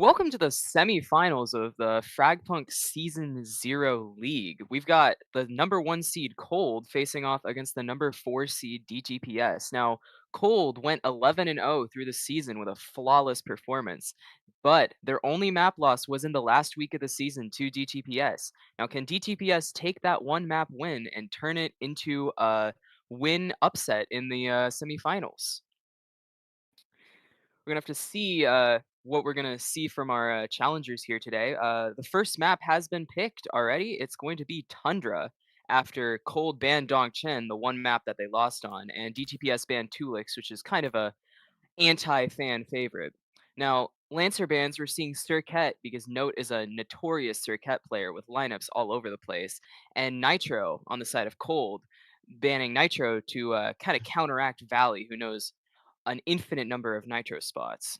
Welcome to the semifinals of the FragPunk Season 0 League. We've got the number 1 seed Cold facing off against the number 4 seed DTPS. Now, Cold went 11-0 through the season with a flawless performance, but their only map loss was in the last week of the season to DTPS. Now, can DTPS take that one map win and turn it into a win upset in the semifinals? We're gonna have to see what we're gonna see from our challengers here today. The first map has been picked already. It's going to be Tundra after Cold banned Dongchen, the one map that they lost on, and DTPS banned Tulix, which is kind of a anti-fan favorite. Now, Lancer bans, we're seeing Circuit because Note is a notorious Circuit player with lineups all over the place, and Nitro on the side of Cold, banning Nitro to kind of counteract Valley, who knows an infinite number of Nitro spots.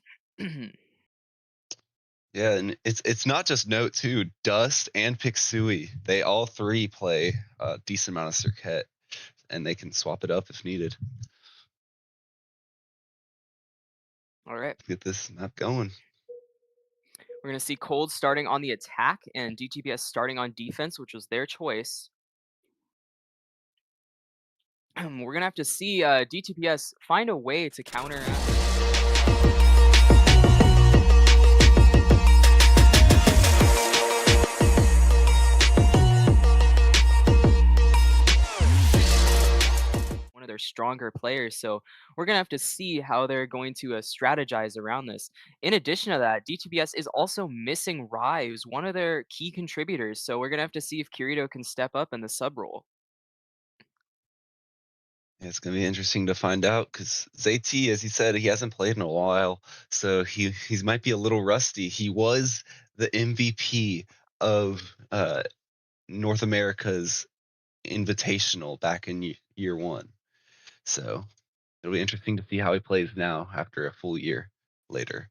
Yeah, and it's not just Note too. Dust and Pixui, they all three play a decent amount of Circuit, and they can swap it up if needed. All right. Get this map going. We're going to see Cold starting on the attack and DTPS starting on defense, which was their choice. We're going to have to see DTPS find a way to counter. One of their stronger players, so we're gonna have to see how they're going to strategize around this. In addition to that, DTPS is also missing Rai, who's one of their key contributors, so we're gonna have to see if Kirito can step up in the sub role. Yeah, it's gonna be interesting to find out because ZT, as he said, he hasn't played in a while, so he might be a little rusty. He was the MVP of North America's Invitational back in year one, so it'll be interesting to see how he plays now after a full year later.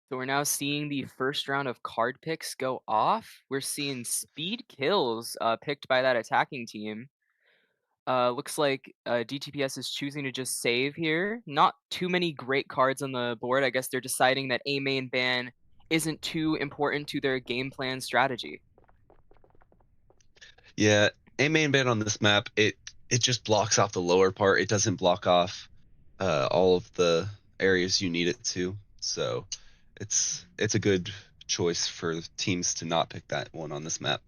So we're now seeing the first round of card picks go off. We're seeing speed kills picked by that attacking team. Looks like DTPS is choosing to just save here. Not too many great cards on the board. I guess they're deciding that a main ban isn't too important to their game plan strategy. Yeah, a main ban on this map, it just blocks off the lower part. It doesn't block off all of the areas you need it to. So it's a good choice for teams to not pick that one on this map.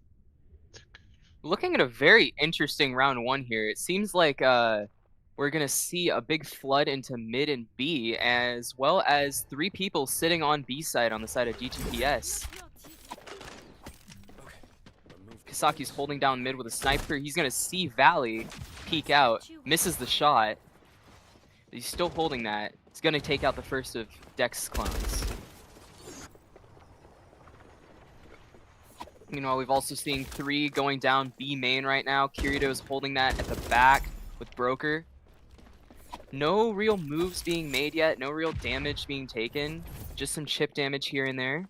Looking at a very interesting round one here. It seems like we're gonna see a big flood into mid and B, as well as 3 people sitting on B side on the side of DTPS. Kasaki's holding down mid with a sniper. He's gonna see Valley peek out, misses the shot. He's still holding that. He's gonna take out the first of Dex clones. Meanwhile, we've also seen 3 going down B main right now. Kirito's holding that at the back with Broker. No real moves being made yet, no real damage being taken. Just some chip damage here and there.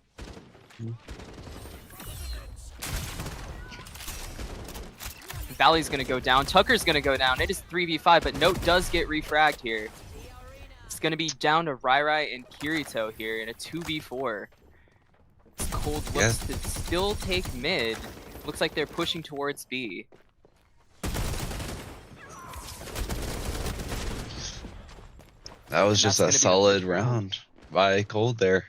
Valley's gonna go down. Tucker's gonna go down. It is 3v5, but Note does get refragged here. It's gonna be down to Rai and Kirito here in a 2v4. Cold looks to still take mid. Looks like they're pushing towards B. That was just a solid round. round by Cold there.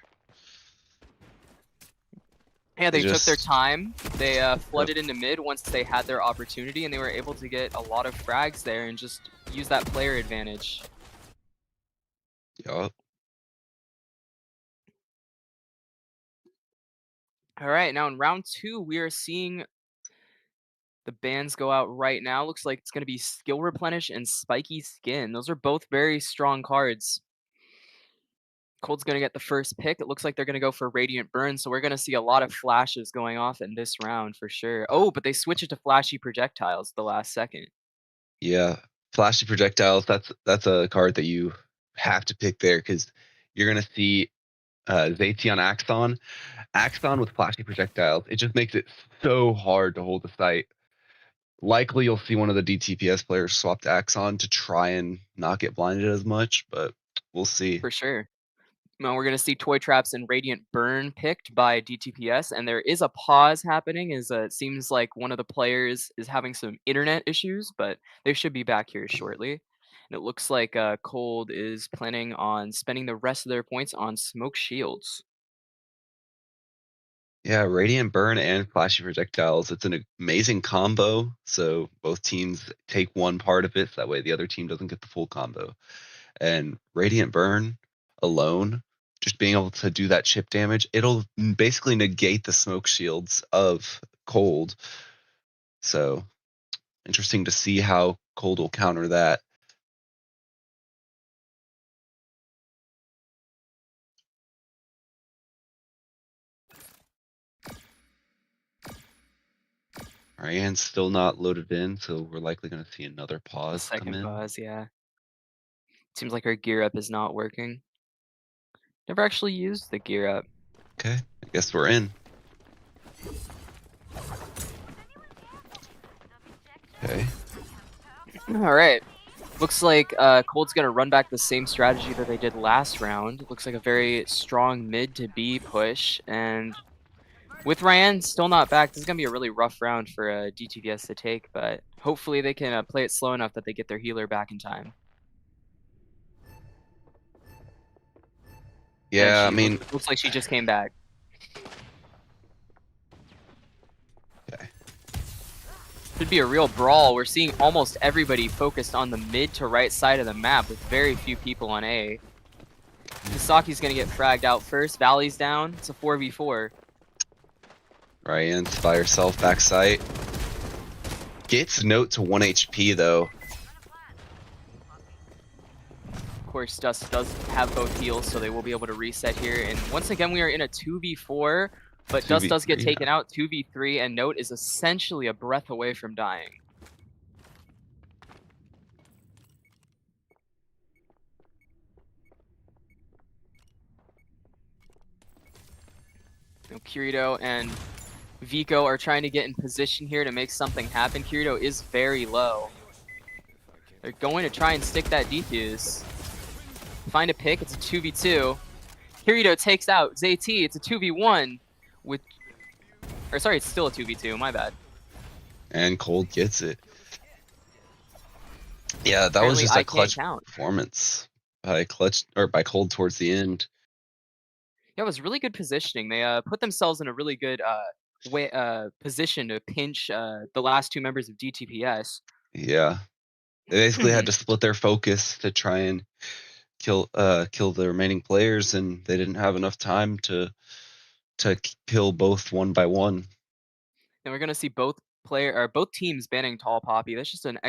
Yeah, they took their time. They flooded into mid once they had their opportunity, and they were able to get a lot of frags there and just use that player advantage. Yup. All right, now in round 2, we are seeing the bans go out right now. Looks like it's going to be Skill Replenish and Spiky Skin. Those are both very strong cards. Cold's going to get the first pick. It looks like they're going to go for Radiant Burn, so we're going to see a lot of flashes going off in this round for sure. Oh, but they switch it to Flashy Projectiles the last second. Yeah, flashy projectiles. That's a card that you have to pick there because you're gonna see Zayt on Axon. Axon with flashy projectiles. It just makes it so hard to hold the site. Likely you'll see one of the DTPS players swap to Axon to try and not get blinded as much, but we'll see. For sure. Now we're gonna see Toy Traps and Radiant Burn picked by DTPS, and there is a pause happening as, it seems like one of the players is having some internet issues, but they should be back here shortly. And it looks like, Cold is planning on spending the rest of their points on Smoke Shields. Yeah, Radiant Burn and Flashy Projectiles. It's an amazing combo. So both teams take one part of it. So that way the other team doesn't get the full combo. And Radiant Burn alone, just being able to do that chip damage, it'll basically negate the smoke shields of Cold. So interesting to see how Cold will counter that. Ryan's still not loaded in, so we're likely going to see another The pause come second in. pause, yeah. Seems like her gear up is not working. Never actually used the gear up. Okay, I guess we're in. Okay. Alright. Looks like Cold's gonna run back the same strategy that they did last round. Looks like a very strong mid to B push, and with Ryan still not back, this is gonna be a really rough round for DTPS to take, but hopefully they can play it slow enough that they get their healer back in time. And Yeah, I she mean, looks like she just came back. okay. Should be a real brawl. We're seeing almost everybody focused on the mid to right side of the map with very few people on A. Kasaki's gonna get fragged out first. Valley's down. It's a 4v4. Ryan's by herself, backside. Gets note to 1 HP though. Of course, Dust does have both heals, so they will be able to reset here. And once again, we are in a 2v4, but Dust does get 2v3 taken now. out. 2v3, and Note is essentially a breath away from dying. Kirito and Vico are trying to get in position here to make something happen. Kirito is very low. They're going to try and stick that defuse. Find a pick. It's a 2v2. Kirito takes out ZT. It's a 2v1 with... Or sorry, it's still a 2v2. My bad. And Cold gets it. Yeah, that Apparently, was just I a clutch can't count. performance by Cold towards the end. Yeah, it was really good positioning. They put themselves in a really good position to pinch the last two members of DTPS. Yeah. They basically had to split their focus to try and kill the remaining players, and they didn't have enough time to kill both one by one. And we're gonna see both teams banning Tall Poppy. That's just an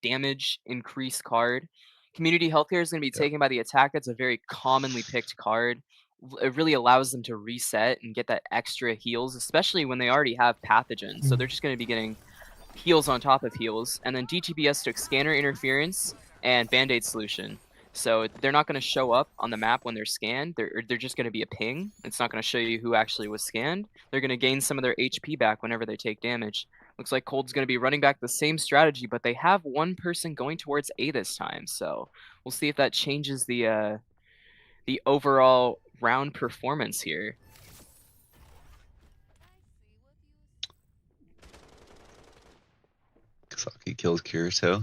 damage increase card. Community Healthcare is gonna be Yeah. taken by the attack. That's a very commonly picked card. It really allows them to reset and get that extra heals, especially when they already have pathogens. So they're just gonna be getting heals on top of heals. And then DTPS took Scanner Interference and Band-Aid Solution. So they're not going to show up on the map when they're scanned. They're just going to be a ping. It's not going to show you who actually was scanned. They're going to gain some of their HP back whenever they take damage. Looks like Cold's going to be running back the same strategy, but they have one person going towards A this time. So we'll see if that changes the overall round performance here. Kasaki kills Kirito.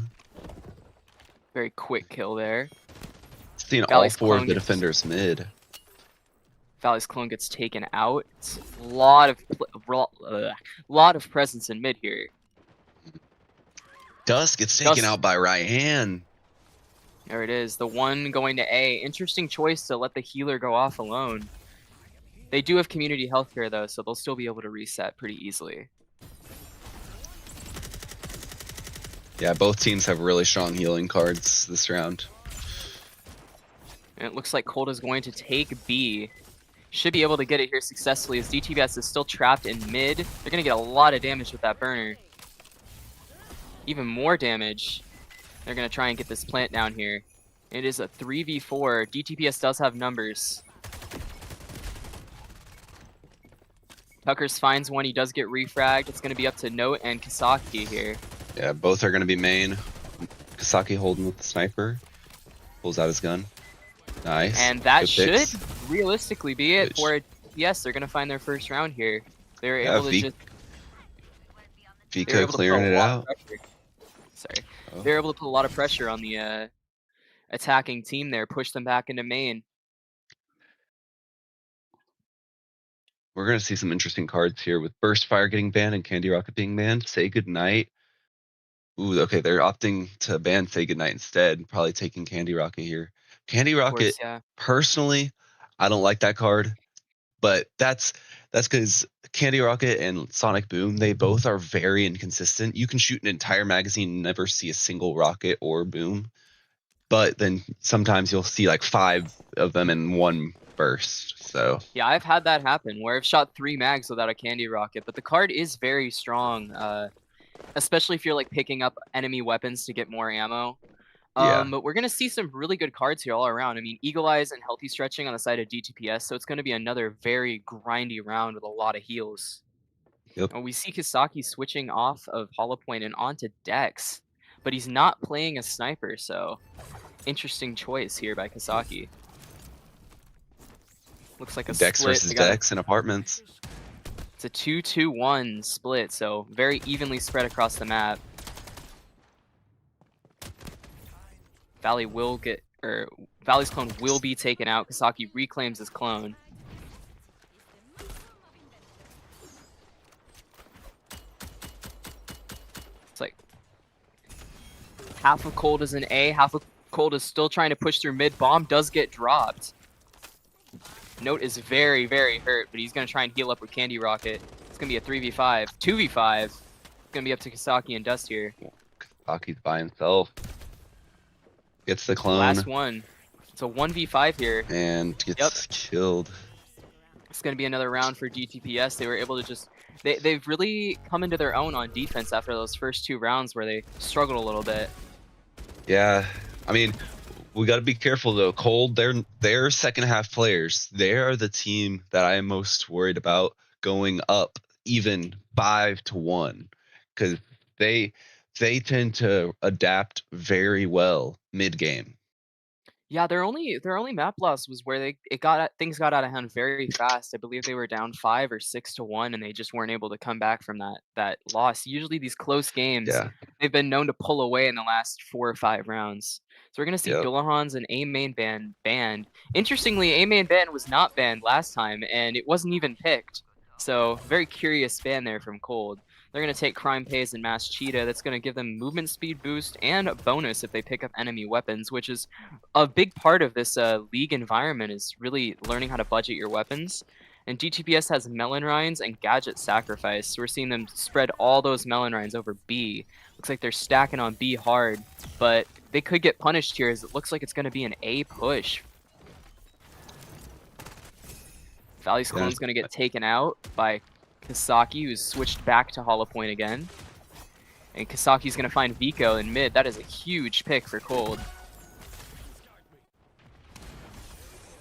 Very quick kill there. Seeing all Valley's four of clone the gets- defenders mid. Valley's clone gets taken out. It's a lot of presence in mid here. Dust gets taken Dust- out by Ryan. There it is, the one going to A. Interesting choice to let the healer go off alone. They do have community healthcare though, so they'll still be able to reset pretty easily. Yeah, both teams have really strong healing cards this round. And it looks like Cold is going to take B. Should be able to get it here successfully as DTPS is still trapped in mid. They're going to get a lot of damage with that burner. Even more damage. They're going to try and get this plant down here. It is a 3v4. DTPS does have numbers. Tuckers finds one. He does get refragged. It's going to be up to Note and Kasaki here. Yeah, both are going to be main. Kasaki holding with the sniper. Pulls out his gun. Nice. And that Good should picks. realistically be it which for it. Yes, they're gonna find their first round here. They're yeah, able to just they were Vico able to put a clearing it lot of out. pressure. Sorry. Oh, They were able to put a lot of pressure on the, attacking team there, push them back into main. we're gonna see some interesting cards here with Burst Fire getting banned and Candy Rocket being banned. Say Goodnight. Ooh, okay, they're opting to ban Say Goodnight instead, probably taking Candy Rocket here. Candy Of Rocket, course, yeah. personally, I don't like that card, but that's because Candy Rocket and Sonic Boom, they both are very inconsistent. You can shoot an entire magazine and never see a single rocket or boom, but then sometimes you'll see like five of them in one burst. So Yeah, I've had that happen where I've shot 3 mags without a candy rocket, but the card is very strong, especially if you're, like, picking up enemy weapons to get more ammo. yeah, But we're gonna see some really good cards here all around. I mean, Eagle Eyes and Healthy Stretching on the side of DTPS, so it's gonna be another very grindy round with a lot of heals. yep. And we see Kisaki switching off of Hollow Point and onto Dex, but he's not playing a sniper, so interesting choice here by Kisaki. Looks like a Dex split. versus They got a Dex in apartments. it's a 2-2-1 split, so very evenly spread across the map. Valley will get or Valley's clone will be taken out. Kisaki reclaims his clone. It's like half of Cold is an A, half of Cold is still trying to push through mid. Bomb does get dropped. Note is very, very hurt, but he's going to try and heal up with Candy Rocket. It's going to be a 3v5. 2v5. It's going to be up to Kisaki and Dust here. Aki's by himself. Gets the Last clone one. It's a 1v5 here. and Yep. gets killed. It's going to be another round for DTPS. They were able to just... They've really come into their own on defense after those first 2 rounds where they struggled a little bit. Yeah, I mean, we got to be careful though. Cold, they're second half players. They are the team that I am most worried about going up even 5-1 because they they tend to adapt very well mid game. Yeah, their only map loss was where things got out of hand very fast. I believe they were down 5 or 6-1, and they just weren't able to come back from that loss. Usually these close games, Yeah. they've been known to pull away in the last 4 or 5 rounds. So we're gonna see Yep. Dullahan's and A main banned. Interestingly, A main ban was not banned last time, and it wasn't even picked. So very curious ban there from Cold. They're going to take Crime Pays and Mass Cheetah. That's going to give them movement speed boost and a bonus if they pick up enemy weapons, which is a big part of this league environment is really learning how to budget your weapons. And DTPS has Melon Rinds and Gadget Sacrifice. So we're seeing them spread all those Melon Rinds over B. Looks like they're stacking on B hard, but they could get punished here as it looks like it's going to be an A push. Valley's Yeah. Clone's going to get taken out by Kisaki, who's switched back to Hollow Point again. And Kisaki's going to find Vico in mid. That is a huge pick for Cold.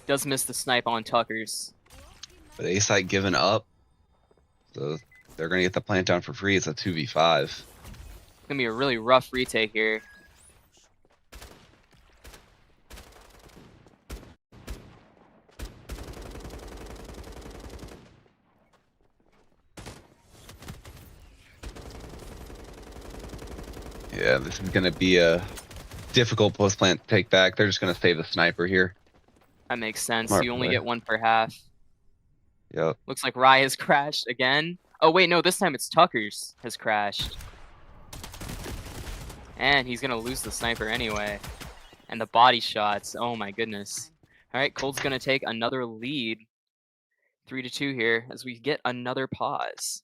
Does miss the snipe on Tuckers. But A-Site giving up, so they're gonna get the plant down for free. It's a 2v5. It's going to be a really rough retake here. Yeah, this is gonna be a difficult post plant to take back. They're just gonna save the sniper here. That makes sense. Smart You only play. get one per half. Yep. Looks like Rye has crashed again. Oh, wait, no, this time it's Tuckers has crashed. And he's going to lose the sniper anyway. And the body shots. Oh, my goodness. All right, Cold's going to take another lead. 3-2 here as we get another pause.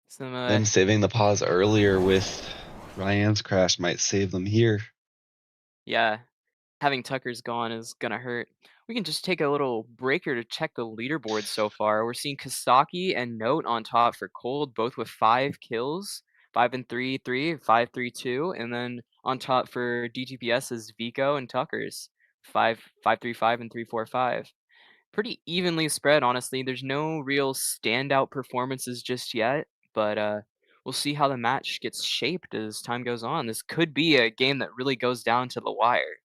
Some, Them saving the pause earlier with Ryan's crash might save them here. yeah, having Tucker's gone is gonna hurt. We can just take a little breaker to check the leaderboard so far. We're seeing Kasaki and Note on top for Cold, both with 5 kills. 5 and 3, 3, 5, 3, 2. And then on top for DTPS is Vico and Tuckers. 5, 5, 3, 5, and 3, 4, 5. Pretty evenly spread, honestly. There's no real standout performances just yet, but we'll see how the match gets shaped as time goes on. This could be a game that really goes down to the wire.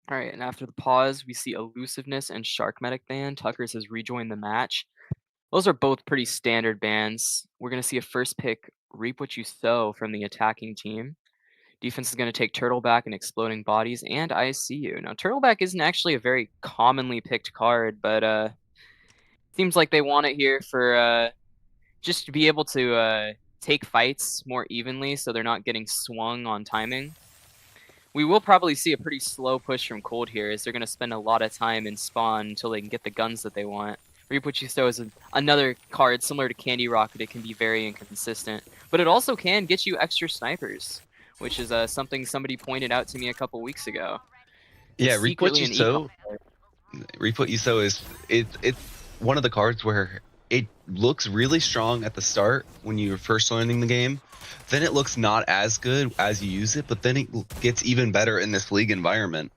All right, and after the pause, we see Elusiveness and Shark Medic ban. Tuckers has rejoined the match. Those are both pretty standard bans. We're going to see a first pick, Reap What You Sow, from the attacking team. Defense is going to take Turtleback and Exploding Bodies and ICU. Now, Turtleback isn't actually a very commonly picked card, but seems like they want it here for just to be able to take fights more evenly so they're not getting swung on timing. We will probably see a pretty slow push from Cold here, as they're going to spend a lot of time in spawn until they can get the guns that they want. Reap What You Sow is another card similar to Candy Rocket. It can be very inconsistent, but it also can get you extra snipers, which is something somebody pointed out to me a couple weeks ago. Yeah, It's secretly an econ. Reap What You Sow is it's one of the cards where it looks really strong at the start when you're first learning the game. Then it looks not as good as you use it, but then it gets even better in this league environment.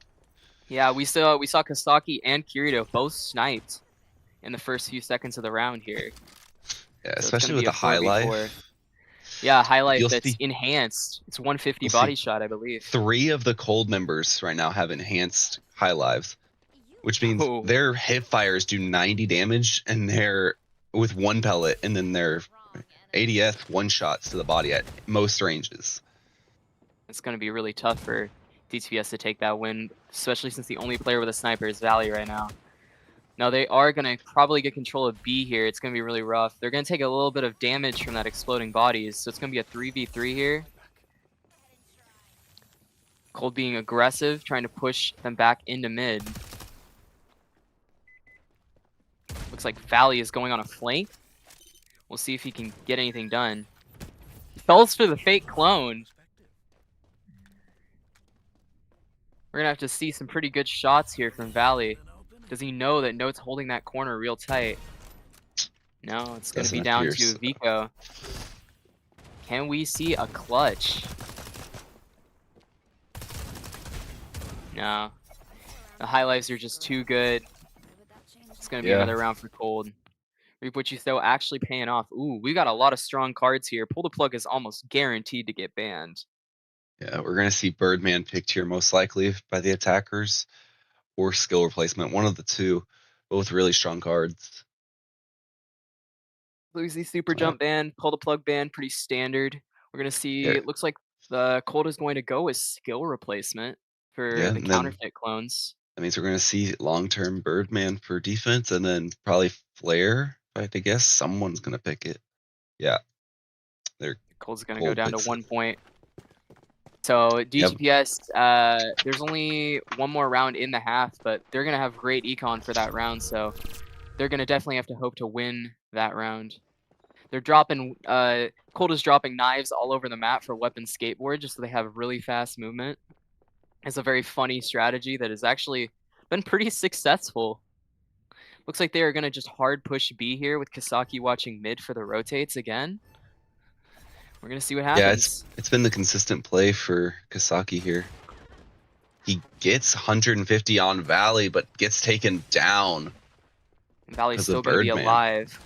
Yeah, we saw Kasaki and Kirito both sniped in the first few seconds of the round here. Yeah, So it's going especially to be with a the high 4v4. life. Yeah, High Life You'll that's see enhanced. It's 150 you'll body see shot, I believe. 3 of the cold members right now have enhanced high lives, which means Oh, their hip fires do 90 damage and they're with 1 pellet, and then their ADS one shots to the body at most ranges. it's going to be really tough for DTPS to take that win, especially since the only player with a sniper is Valley right now. Now they are going to probably get control of B here. It's going to be really rough. They're going to take a little bit of damage from that exploding bodies, so it's going to be a 3v3 here. Cold being aggressive, trying to push them back into mid. Looks like Valley is going on a flank. We'll see if he can get anything done. He falls for the fake clone. We're going to have to see some pretty good shots here from Valley. Does he know that Note's holding that corner real tight? No, it's going to be Doesn't down appear to so. Vico. Can we see a clutch? No. The high lives are just too good. It's going to be Yeah. another round for Cold. Reap What You Sow actually paying off. Ooh, we got a lot of strong cards here. Pull the Plug is almost guaranteed to get banned. Yeah, we're gonna see Birdman picked here most likely by the attackers, or skill replacement, one of the two. Both really strong cards. Lucy Super Jump ban, Pull the Plug ban, pretty standard. We're going to see, Yeah, it looks like the Cold is going to go with skill replacement yeah, for the and then counterfeit clones. that means we're gonna see long-term Birdman for defense, and then probably Flare. I had to guess someone's gonna pick it. Yeah, they're Cold's going to go Cold down to picks it. 1 point. So Yep. DTPS, there's only one more round in the half, but they're going to have great econ for that round, so they're going to definitely have to hope to win that round. They're dropping, Cold is dropping knives all over the map for weapon skateboard just so they have really fast movement. It's a very funny strategy that has actually been pretty successful. Looks like they are going to just hard push B here with Kasaki watching mid for the rotates again. We're going to see what Yeah, happens. it's been the consistent play for Kasaki here. He gets 150 on Valley, but gets taken down And Valley's because still of going to be Birdman. alive.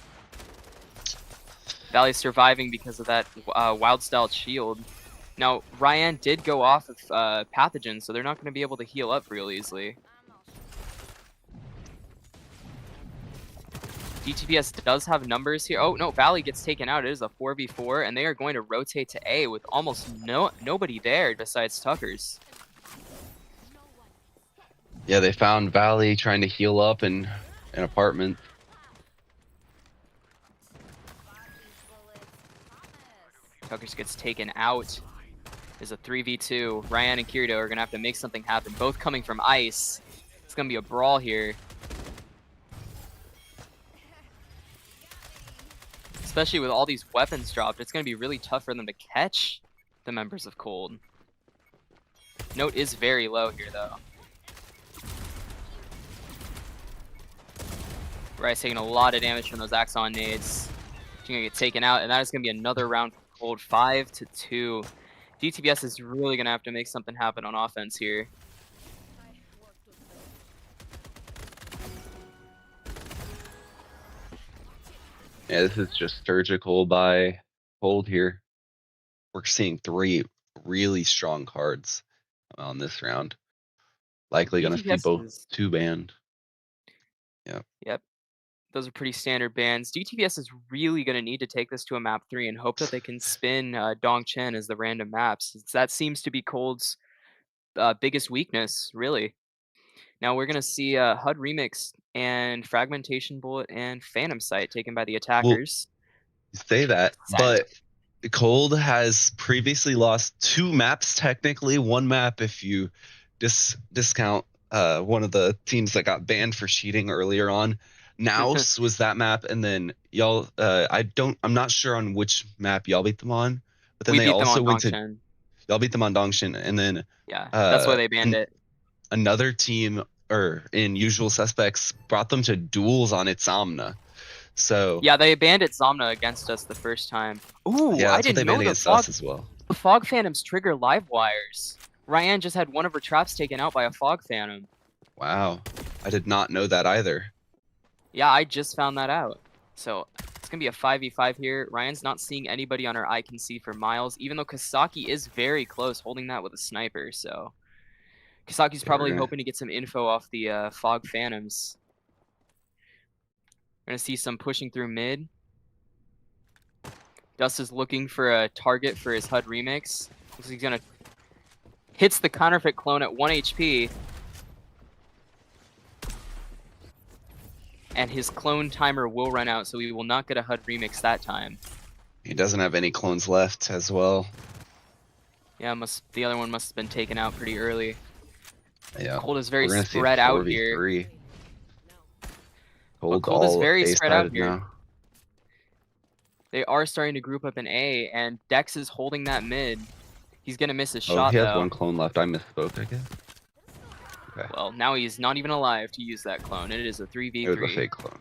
Valley's surviving because of that wild style shield. Now, Ryan did go off of Pathogen, so they're not going to be able to heal up real easily. DTPS does have numbers here. Oh, no, Valley gets taken out. It is a 4v4, and they are going to rotate to A with almost nobody there besides Tuckers. Yeah, they found Valley trying to heal up in an apartment. Tuckers gets taken out. There's a 3v2. Ryan and Kirito are going to have to make something happen, both coming from ice. It's going to be a brawl here. Especially with all these weapons dropped, it's going to be really tough for them to catch the members of Cold. Note is very low here, though. Rice taking a lot of damage from those Axon nades. She's going to get taken out, and that is going to be another round for Cold, 5-2. DTPS is really going to have to make something happen on offense here. Yeah, this is just surgical by Cold here. We're seeing 3 really strong cards on this round. Likely gonna see DTPS both is 2 banned. Yeah. yep, those are pretty standard bans. DTPS is really gonna need to take this to a map 3 and hope that they can spin, Dongchen as the random maps, since that seems to be Cold's, biggest weakness, really. Now we're gonna see, HUD Remix and Fragmentation Bullet and Phantom Sight taken by the Well, attackers. you say that, Silent. but Cold has previously lost 2 maps technically, 1 map if you discount, one of the teams that got banned for cheating earlier on. Naus was that map, and then y'all, I'm not sure on which map y'all beat them on, but then We they beat them also on went to Dongchen. y'all beat them on Dongshin, and then, Yeah, that's why uh, they banned an it. another team or in Usual Suspects brought them to duels on Itzamna. So, Yeah, they banned it Zomna against us the first time. Ooh, yeah, I that's what they didn't banned know against us as well. the Fog Phantoms trigger live wires. Ryan just had one of her traps taken out by a Fog Phantom. Wow. I did not know that either. Yeah, I just found that out. So it's gonna be a 5v5 here. Ryan's not seeing anybody on her eye can see for miles, even though Kasaki is very close, holding that with a sniper. So Kasaki's Okay, we're probably gonna hoping to get some info off the Fog Phantoms. We're gonna see some pushing through mid. Dust is looking for a target for his HUD remix. Looks like he's gonna hits the counterfeit clone at 1 HP. And his clone timer will run out, so we will not get a HUD remix that time. he doesn't have any clones left as well. Yeah, the other one must have been taken out pretty early. Yeah. Cold is very We're gonna see a spread out here. 4v3. But Cold's Cold is all very spread out A-sided here. now. They are starting to group up in A, and Dex is holding that mid. He's gonna miss his Oh, he shot, has though. 1 clone left. I misspoke, I guess. Okay. Well, now he's not even alive to use that clone. It is a It was a 3v3. fake clone.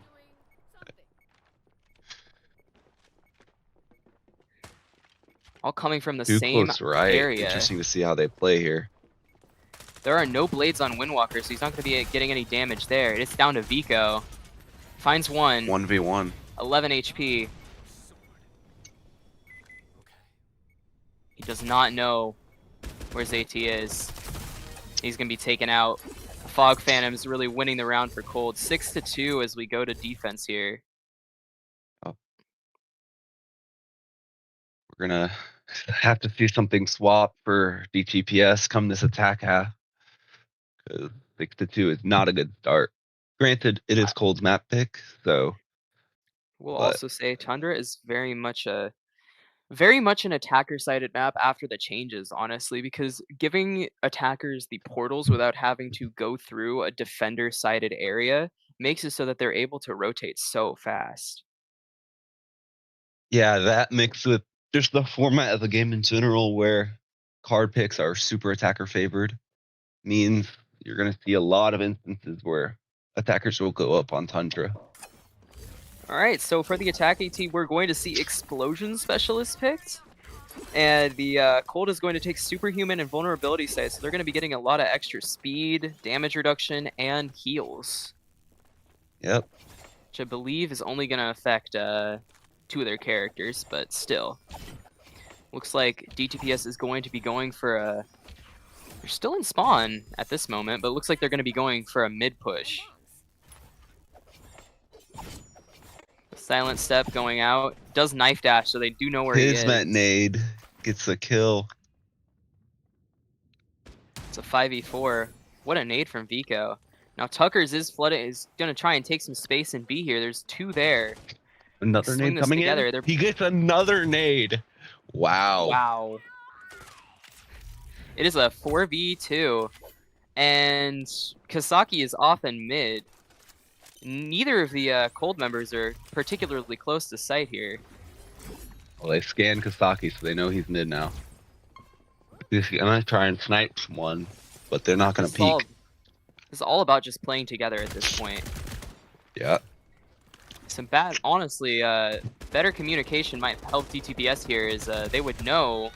All coming from the Too same close right. area. Interesting to see how they play here. There are no blades on Windwalker, so he's not going to be getting any damage there. It's down to Vico. Finds one. 1v1. 11 HP. He does not know where ZT is. He's going to be taken out. Fog Phantom's really winning the round for Cold. 6-2 as we go to defense here. Oh, we're gonna have to see something swap for DTPS come this attack half. 'Cause 6-2 is not a good start. Granted, it is Cold's map pick, so We'll but also say Tundra is very much an attacker-sided map after the changes, honestly, because giving attackers the portals without having to go through a defender-sided area makes it so that they're able to rotate so fast. yeah, that mixed with just the format of the game in general where card picks are super attacker favored means you're gonna see a lot of instances where attackers will go up on Tundra. All right, so for the attacking team, we're going to see Explosion Specialist picked. And the Cold is going to take Superhuman and Vulnerability Sight, so they're going to be getting a lot of extra speed, damage reduction, and heals. Yep. Which I believe is only going to affect 2 of their characters, but still. Looks like DTPS is going to be going for a... They're still in spawn at this moment, but it looks like they're going to be going for a mid push. Silent Step going out. Does knife dash, so they do know where he is. Kismet Nade gets the kill. It's a 5v4. What a nade from Vico. Now Tucker's is gonna try and take some space and be here. There's 2 there. Another Swing nade this coming in. together. He gets another nade. Wow. Wow. It is a 4v2. And Kasaki is off in mid. Neither of the Cold members are particularly close to sight here. Well, they scan Kasaki, so they know he's mid now. I'm gonna try and snipe one, but they're not gonna peek. This is all about just playing together at this point. Yeah. Honestly, better communication might help DTPS here. Is they would know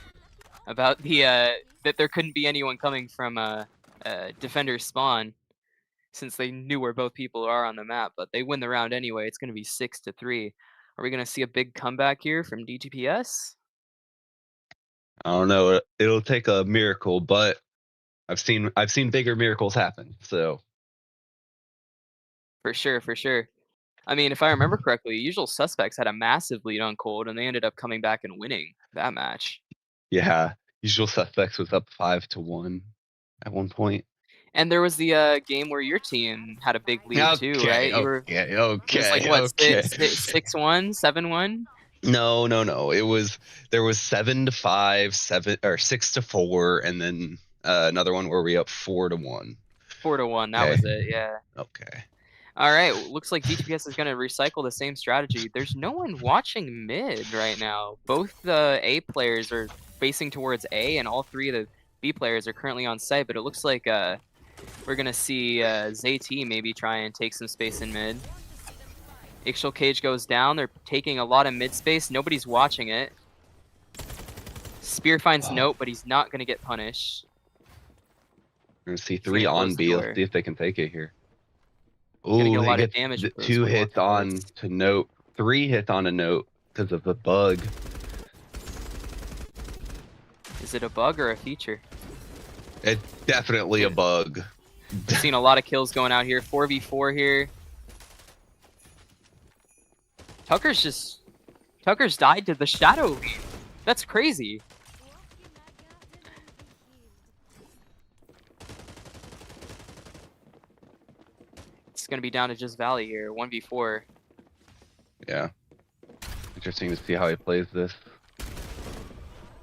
about that there couldn't be anyone coming from defender spawn, since they knew where both people are on the map. But they win the round anyway. It's going to be 6-3. Are we going to see a big comeback here from DTPS? I don't know. It'll take a miracle, but I've seen bigger miracles happen. So For sure, for sure. I mean, if I remember correctly, Usual Suspects had a massive lead on Cold, and they ended up coming back and winning that match. yeah, Usual Suspects was up 5-1 at one point. And there was the, game where your team had a big lead too, Okay, right? It was like, okay, what, okay. 6-1, 7-1? No, no, no. There was 7-5, 6-4, and then another one where we up 4-1. 4-1, that Okay, was it, yeah. okay. Alright, looks like DTPS is gonna recycle the same strategy. There's no one watching mid right now. Both the A players are facing towards A, and all 3 of the B players are currently on site, but it looks like, we're gonna see, ZT maybe try and take some space in mid. Ixchel Cage goes down, they're taking a lot of mid space, nobody's watching it. Spear finds Oh, Note, but he's not gonna get punished. we're gonna see He's gonna 3 close on the B. Let's door. see if they can take it here. Gonna get Ooh, a he lot of gets damage the with those 2 hits Windwalker on Blades. to Note, 3 hits on a Note because of the bug. Is it a bug or a feature? It's definitely a bug. We're seeing a lot of kills going out here. 4v4 here. Tucker's died to the Shadow Leap. That's crazy. It's gonna be down to just Valley here. 1v4. Yeah. Interesting to see how he plays this.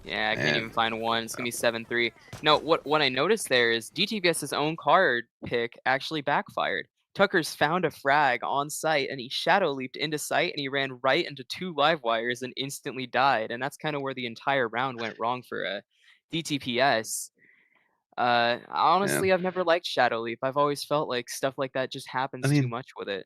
Yeah, I can't Man. even find one. It's gonna be 7-3. No, what I noticed there is DTPS's own card pick actually backfired. Tucker's found a frag on site and he shadow leaped into sight and he ran right into 2 live wires and instantly died. And that's kind of where the entire round went wrong for DTPS. Yeah. Honestly, I've never liked Shadow Leap. I've always felt like stuff like that just I happens too mean, much with it.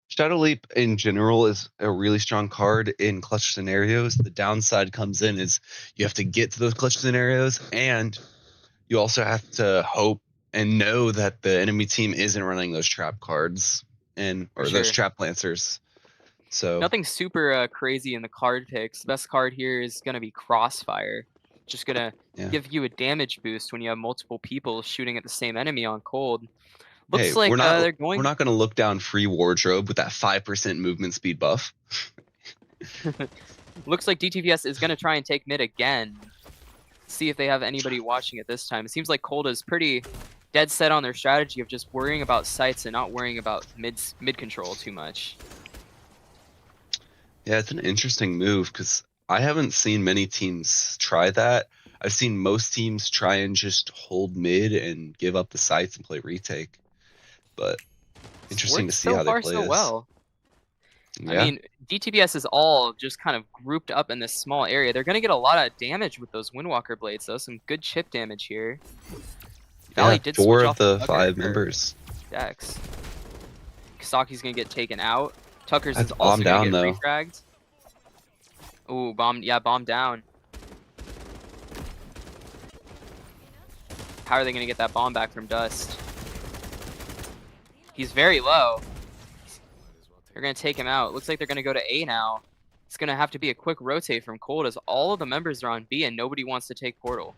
Shadow Leap in general is a really strong card in clutch scenarios. The downside comes in is you have to get to those clutch scenarios, and you also have to hope and know that the enemy team isn't running those trap cards For or those sure. trap lancers. So Nothing super crazy in the card picks. The best card here is going to be Crossfire. Just going to yeah. give you a damage boost when you have multiple people shooting at the same enemy on cold. Hey, Looks like they're we're going. not gonna look down free wardrobe with that 5% movement speed buff. Looks like DTVS is going to try and take mid again. See if they have anybody watching it this time. It seems like Cold is pretty dead set on their strategy of just worrying about sites and not worrying about mid control too much. Yeah, it's an interesting move because I haven't seen many teams try that. I've seen most teams try and just hold mid and give up the sights and play retake. But It's interesting to worked see so how they far play so this. well. I Yeah, mean, DTBS is all just kind of grouped up in this small area. They're going to get a lot of damage with those Windwalker Blades, though. Some good chip damage here. yeah, Valley did 4 switch of off to the Tucker, 5 or members. Dex. Kasaki's going to get taken out. Tucker's is That's also bomb going to down get though. refragged. Ooh, bomb. Yeah, bomb down. How are they going to get that bomb back from Dust? He's very low. They're going to take him out. Looks like they're going to go to A now. It's going to have to be a quick rotate from Cold as all of the members are on B and nobody wants to take Portal.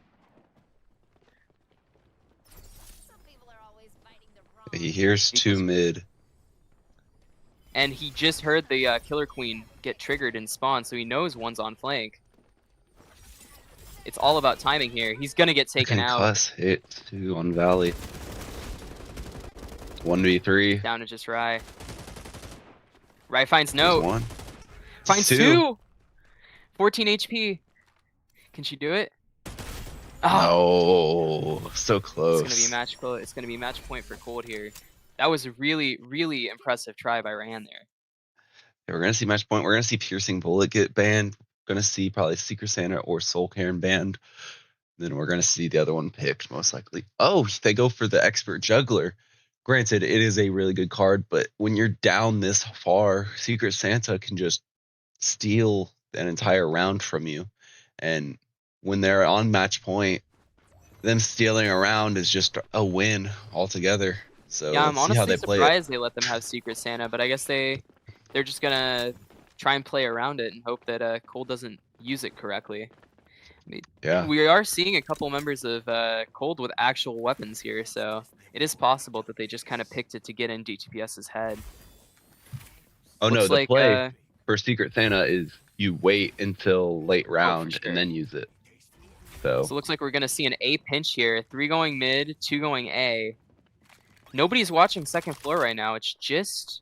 He hears 2 mid. And he just heard the Killer Queen get triggered and spawn, so he knows one's on flank. It's all about timing here. He's going to get taken out. Concuss hits too on Valley. 1v3. Down to just Rai. Rai finds There's Note. 1. Finds 2. 14 HP. Can she do it? Oh. No, so close. It's gonna be match point for Cold here. That was a really, really impressive try by Ran there. Yeah, we're gonna see match point. We're gonna see Piercing Bullet get banned. We're gonna see probably Secret Santa or Soul Cairn banned. Then we're gonna see the other one picked most likely. Oh, they go for the Expert Juggler. Granted, it is a really good card, but when you're down this far, Secret Santa can just steal an entire round from you. And when they're on match point, them stealing a round is just a win altogether. So Yeah, I'm let's see how honestly they play it. surprised they let them have Secret Santa, but I guess they're just gonna try and play around it and hope that Cold doesn't use it correctly. mean, Yeah. we are seeing a couple members of Cold with actual weapons here, so it is possible that they just kind of picked it to get in DTPS's head. Oh no, Looks the like play for Secret Santa is you wait until late oh, for round and sure. then use it. So So it looks like we're gonna see an A pinch here. 3 going mid, 2 going A. Nobody's watching second floor right now. It's just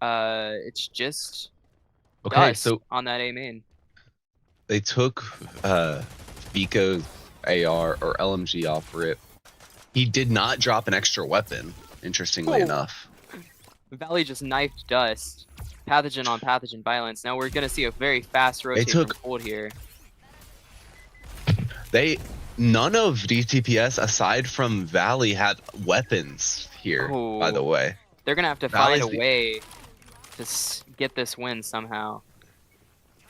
okay, dust so on that A main. they took Vico's AR or LMG off rip. He did not drop an extra weapon, interestingly Oh, enough. Valley just knifed dust. Pathogen on pathogen violence. Now we're gonna see a very fast They rotate from took Cold here. none of DTPS aside from Valley had weapons here, by the Oh, way. they're gonna have to find Valley's a the way to get this win somehow.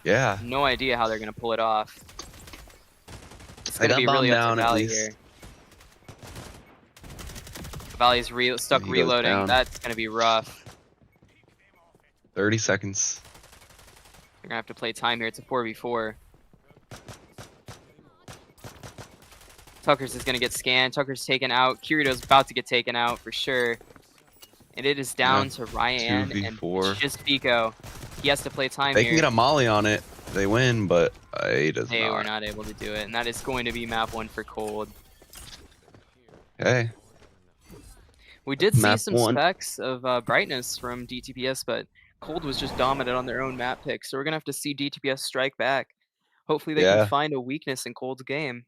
yeah. No idea how they're gonna pull it off. It's I gonna got be really bombed up to down at Valley least. here. Valley's stuck He goes reloading. down. That's gonna be rough. 30 seconds. They're gonna have to play time here. It's a 4v4. Tuckers is gonna get scanned. Tucker's taken out. Kirito's about to get taken out for sure. And it is Yeah. down to Ryan, and it's 2v4. just Vico. He has to play If time they can here. get a molly on it, they win, but he does They were not. not able to do it, and that is going to be map 1 for Cold. Okay. We did see Map some 1. specs of brightness from DTPS, but Cold was just dominant on their own map pick, so we're gonna have to see DTPS strike back. Hopefully they can Yeah. find a weakness in Cold's game.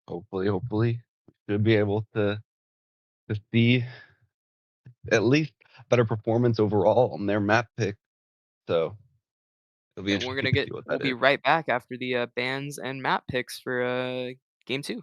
Hopefully. Should be able to see at least better performance overall on their map pick. So it'll be And interesting to see what we'll that be is. right back after the bans and map picks for game 2.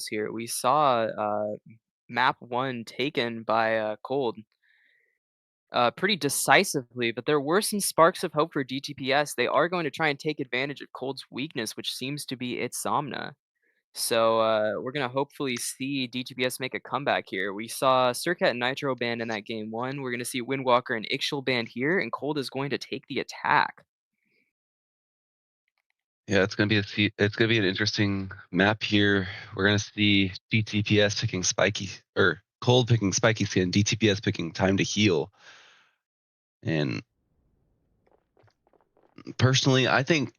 here. We saw map 1 taken by Cold pretty decisively, but there were some sparks of hope for DTPS. They are going to try and take advantage of Cold's weakness, which seems to be its Somna. So we're gonna hopefully see DTPS make a comeback here. We saw Surcat and Nitro banned in that game 1. We're gonna see Windwalker and Ixchel banned here, and Cold is going to take the attack. Yeah, it's gonna be an interesting map here. We're gonna see DTPS picking Spiky or Cold picking Spiky Skin, DTPS picking Time to Heal. And personally, I think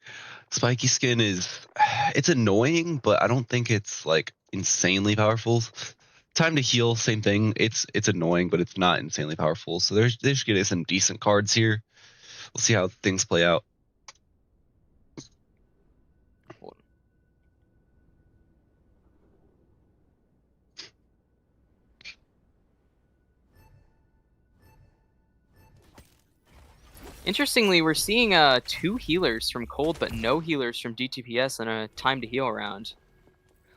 Spiky Skin is it's annoying, but I don't think it's like insanely powerful. Time to Heal, same thing. It's annoying, but it's not insanely powerful. So there's getting some decent cards here. We'll see how things play out. Interestingly, we're seeing 2 healers from Cold, but no healers from DTPS in a time to heal round.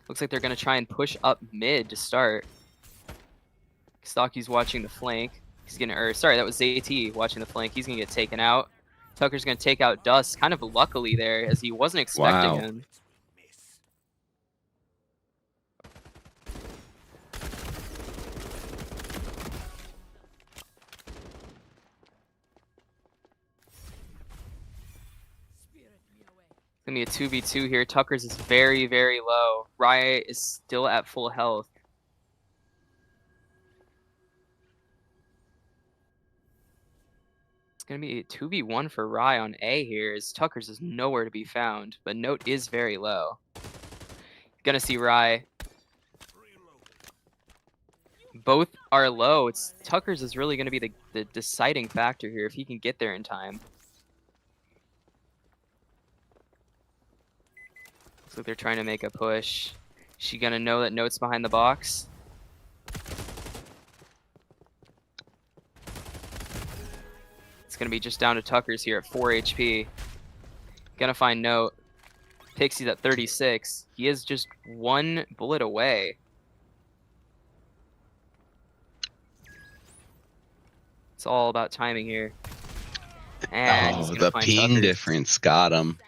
Looks like they're gonna try and push up mid to start. Staki's watching the flank. He's gonna, or sorry, that was ZT watching the flank. He's gonna get taken out. Tucker's gonna take out Dust, kind of luckily there, as he wasn't expecting Wow. him. It's gonna be a 2v2 here. Tucker's is very, very low. Riot is still at full health. It's gonna be a 2v1 for Rye on A here, as Tucker's is nowhere to be found, but Note is very low. Gonna see Rye. Both are low. It's Tucker's is really gonna be the deciding factor here if he can get there in time. Looks like they're trying to make a push. She gonna know that Note's behind the box? It's gonna be just down to Tucker's here at 4 HP. Gonna find Note. Pixie's at 36. He is just 1 bullet away. It's all about timing here. And he's Oh, gonna the find ping Tucker's. difference got him.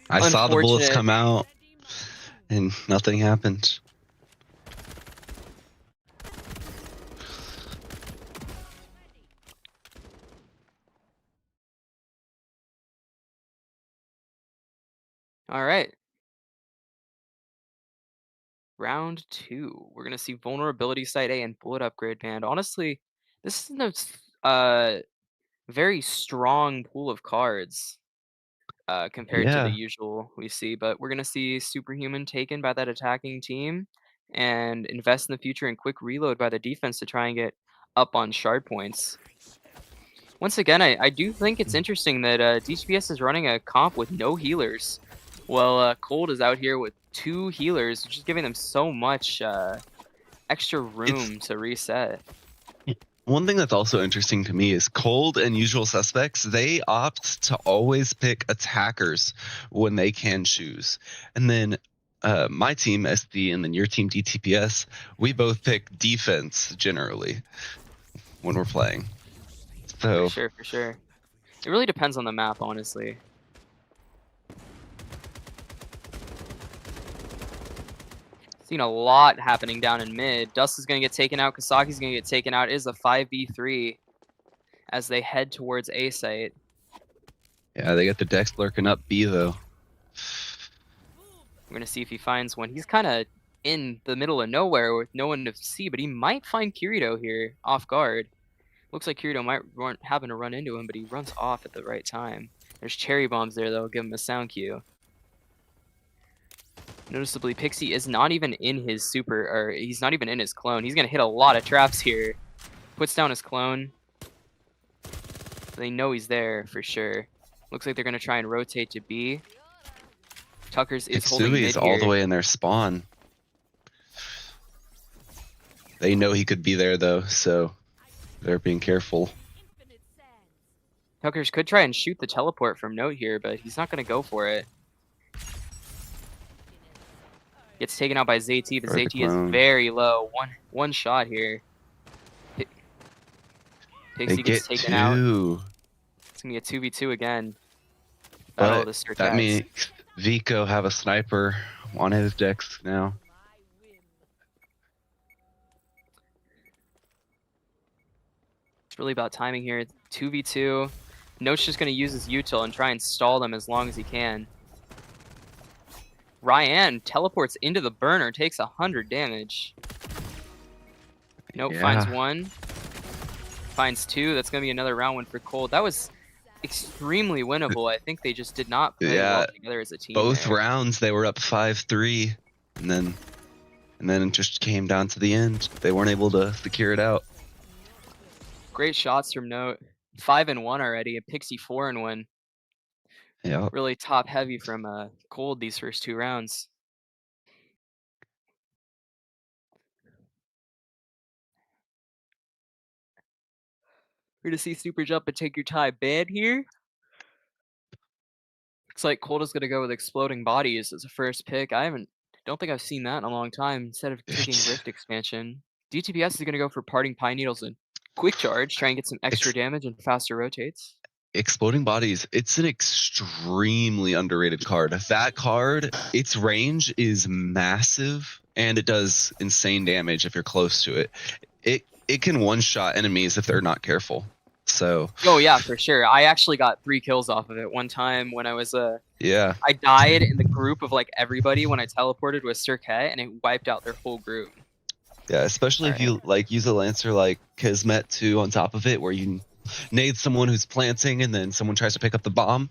I saw the bullets Unfortunate. come out, and nothing happened. All right. Round 2. We're gonna see vulnerability site A and bullet upgrade band. Honestly, this is a very strong pool of cards compared to the Yeah, usual we see. But we're gonna see Superhuman taken by that attacking team, and invest in the future and quick reload by the defense to try and get up on shard points. Once again, I do think it's interesting that DTPS is running a comp with no healers, while Cold is out here with 2 healers, which is giving them so much extra it's room to reset. one thing that's also interesting to me is Cold and Usual Suspects, they opt to always pick attackers when they can choose. And then my team, SD, and then your team, DTPS, we both pick defense generally when we're playing. For So sure, for sure. It really depends on the map, honestly. Seen a lot happening down in mid. Dust is going to get taken out. Kasaki's going to get taken out. It is a 5v3 as they head towards A site. yeah, they got the Dex lurking up B though. We're going to see if he finds one. He's kind of in the middle of nowhere with no one to see, but he might find Kirito here off guard. Looks like Kirito might happen to run into him, but he runs off at the right time. There's cherry bombs there, though. Give him a sound cue. Noticeably, Pixie is not even in his super, or he's not even in his clone. He's going to hit a lot of traps here. Puts down his clone. They know he's there for sure. Looks like they're going to try and rotate to B. Tucker's is holding Kitsui mid is all the here. way in their spawn. They know he could be there though, so they're being careful. Tuckers could try and shoot the teleport from Note here, but he's not going to go for it. Gets taken out by ZT, but Or the ZT is clone. very low. One shot here. They Pixie gets get taken out. 2. It's gonna be a 2v2 again. Battle of But the that Sirkats. makes Vico have a sniper on his decks now. It's really about timing here. 2v2. Note's just gonna use his util and try and stall them as long as he can. Ryan teleports into the burner, takes 100 damage. Nope, finds Yeah. 1. Finds 2. That's going to be another round win for Cold. That was extremely winnable. I think they just did not play well Yeah. together as a team Both there. rounds they were up 5-3. And then it just came down to the end. They weren't able to secure it out. Great shots from Note. 5-1 already. A Pixie 4-1. Yeah. Really top heavy from Cold these first 2 rounds. We're going to see Super Jump and Take Your Time banned here. Looks like Cold is going to go with Exploding Bodies as a first pick. Don't think I've seen that in a long time instead of picking Rift Expansion. DTPS is going to go for Parting Pine Needles and Quick Charge, try and get some extra damage and faster rotates. Exploding Bodies, it's an extremely underrated card. That card, its range is massive and it does insane damage if you're close to it. It can one-shot enemies if they're not careful. So Oh yeah, for sure. I actually got 3 kills off of it one time when I was yeah. I died in the group of like everybody when I teleported with Sirket and it wiped out their whole group. Yeah, especially if Alright. you like use a Lancer like Kismet too on top of it, where you nade someone who's planting and then someone tries to pick up the bomb.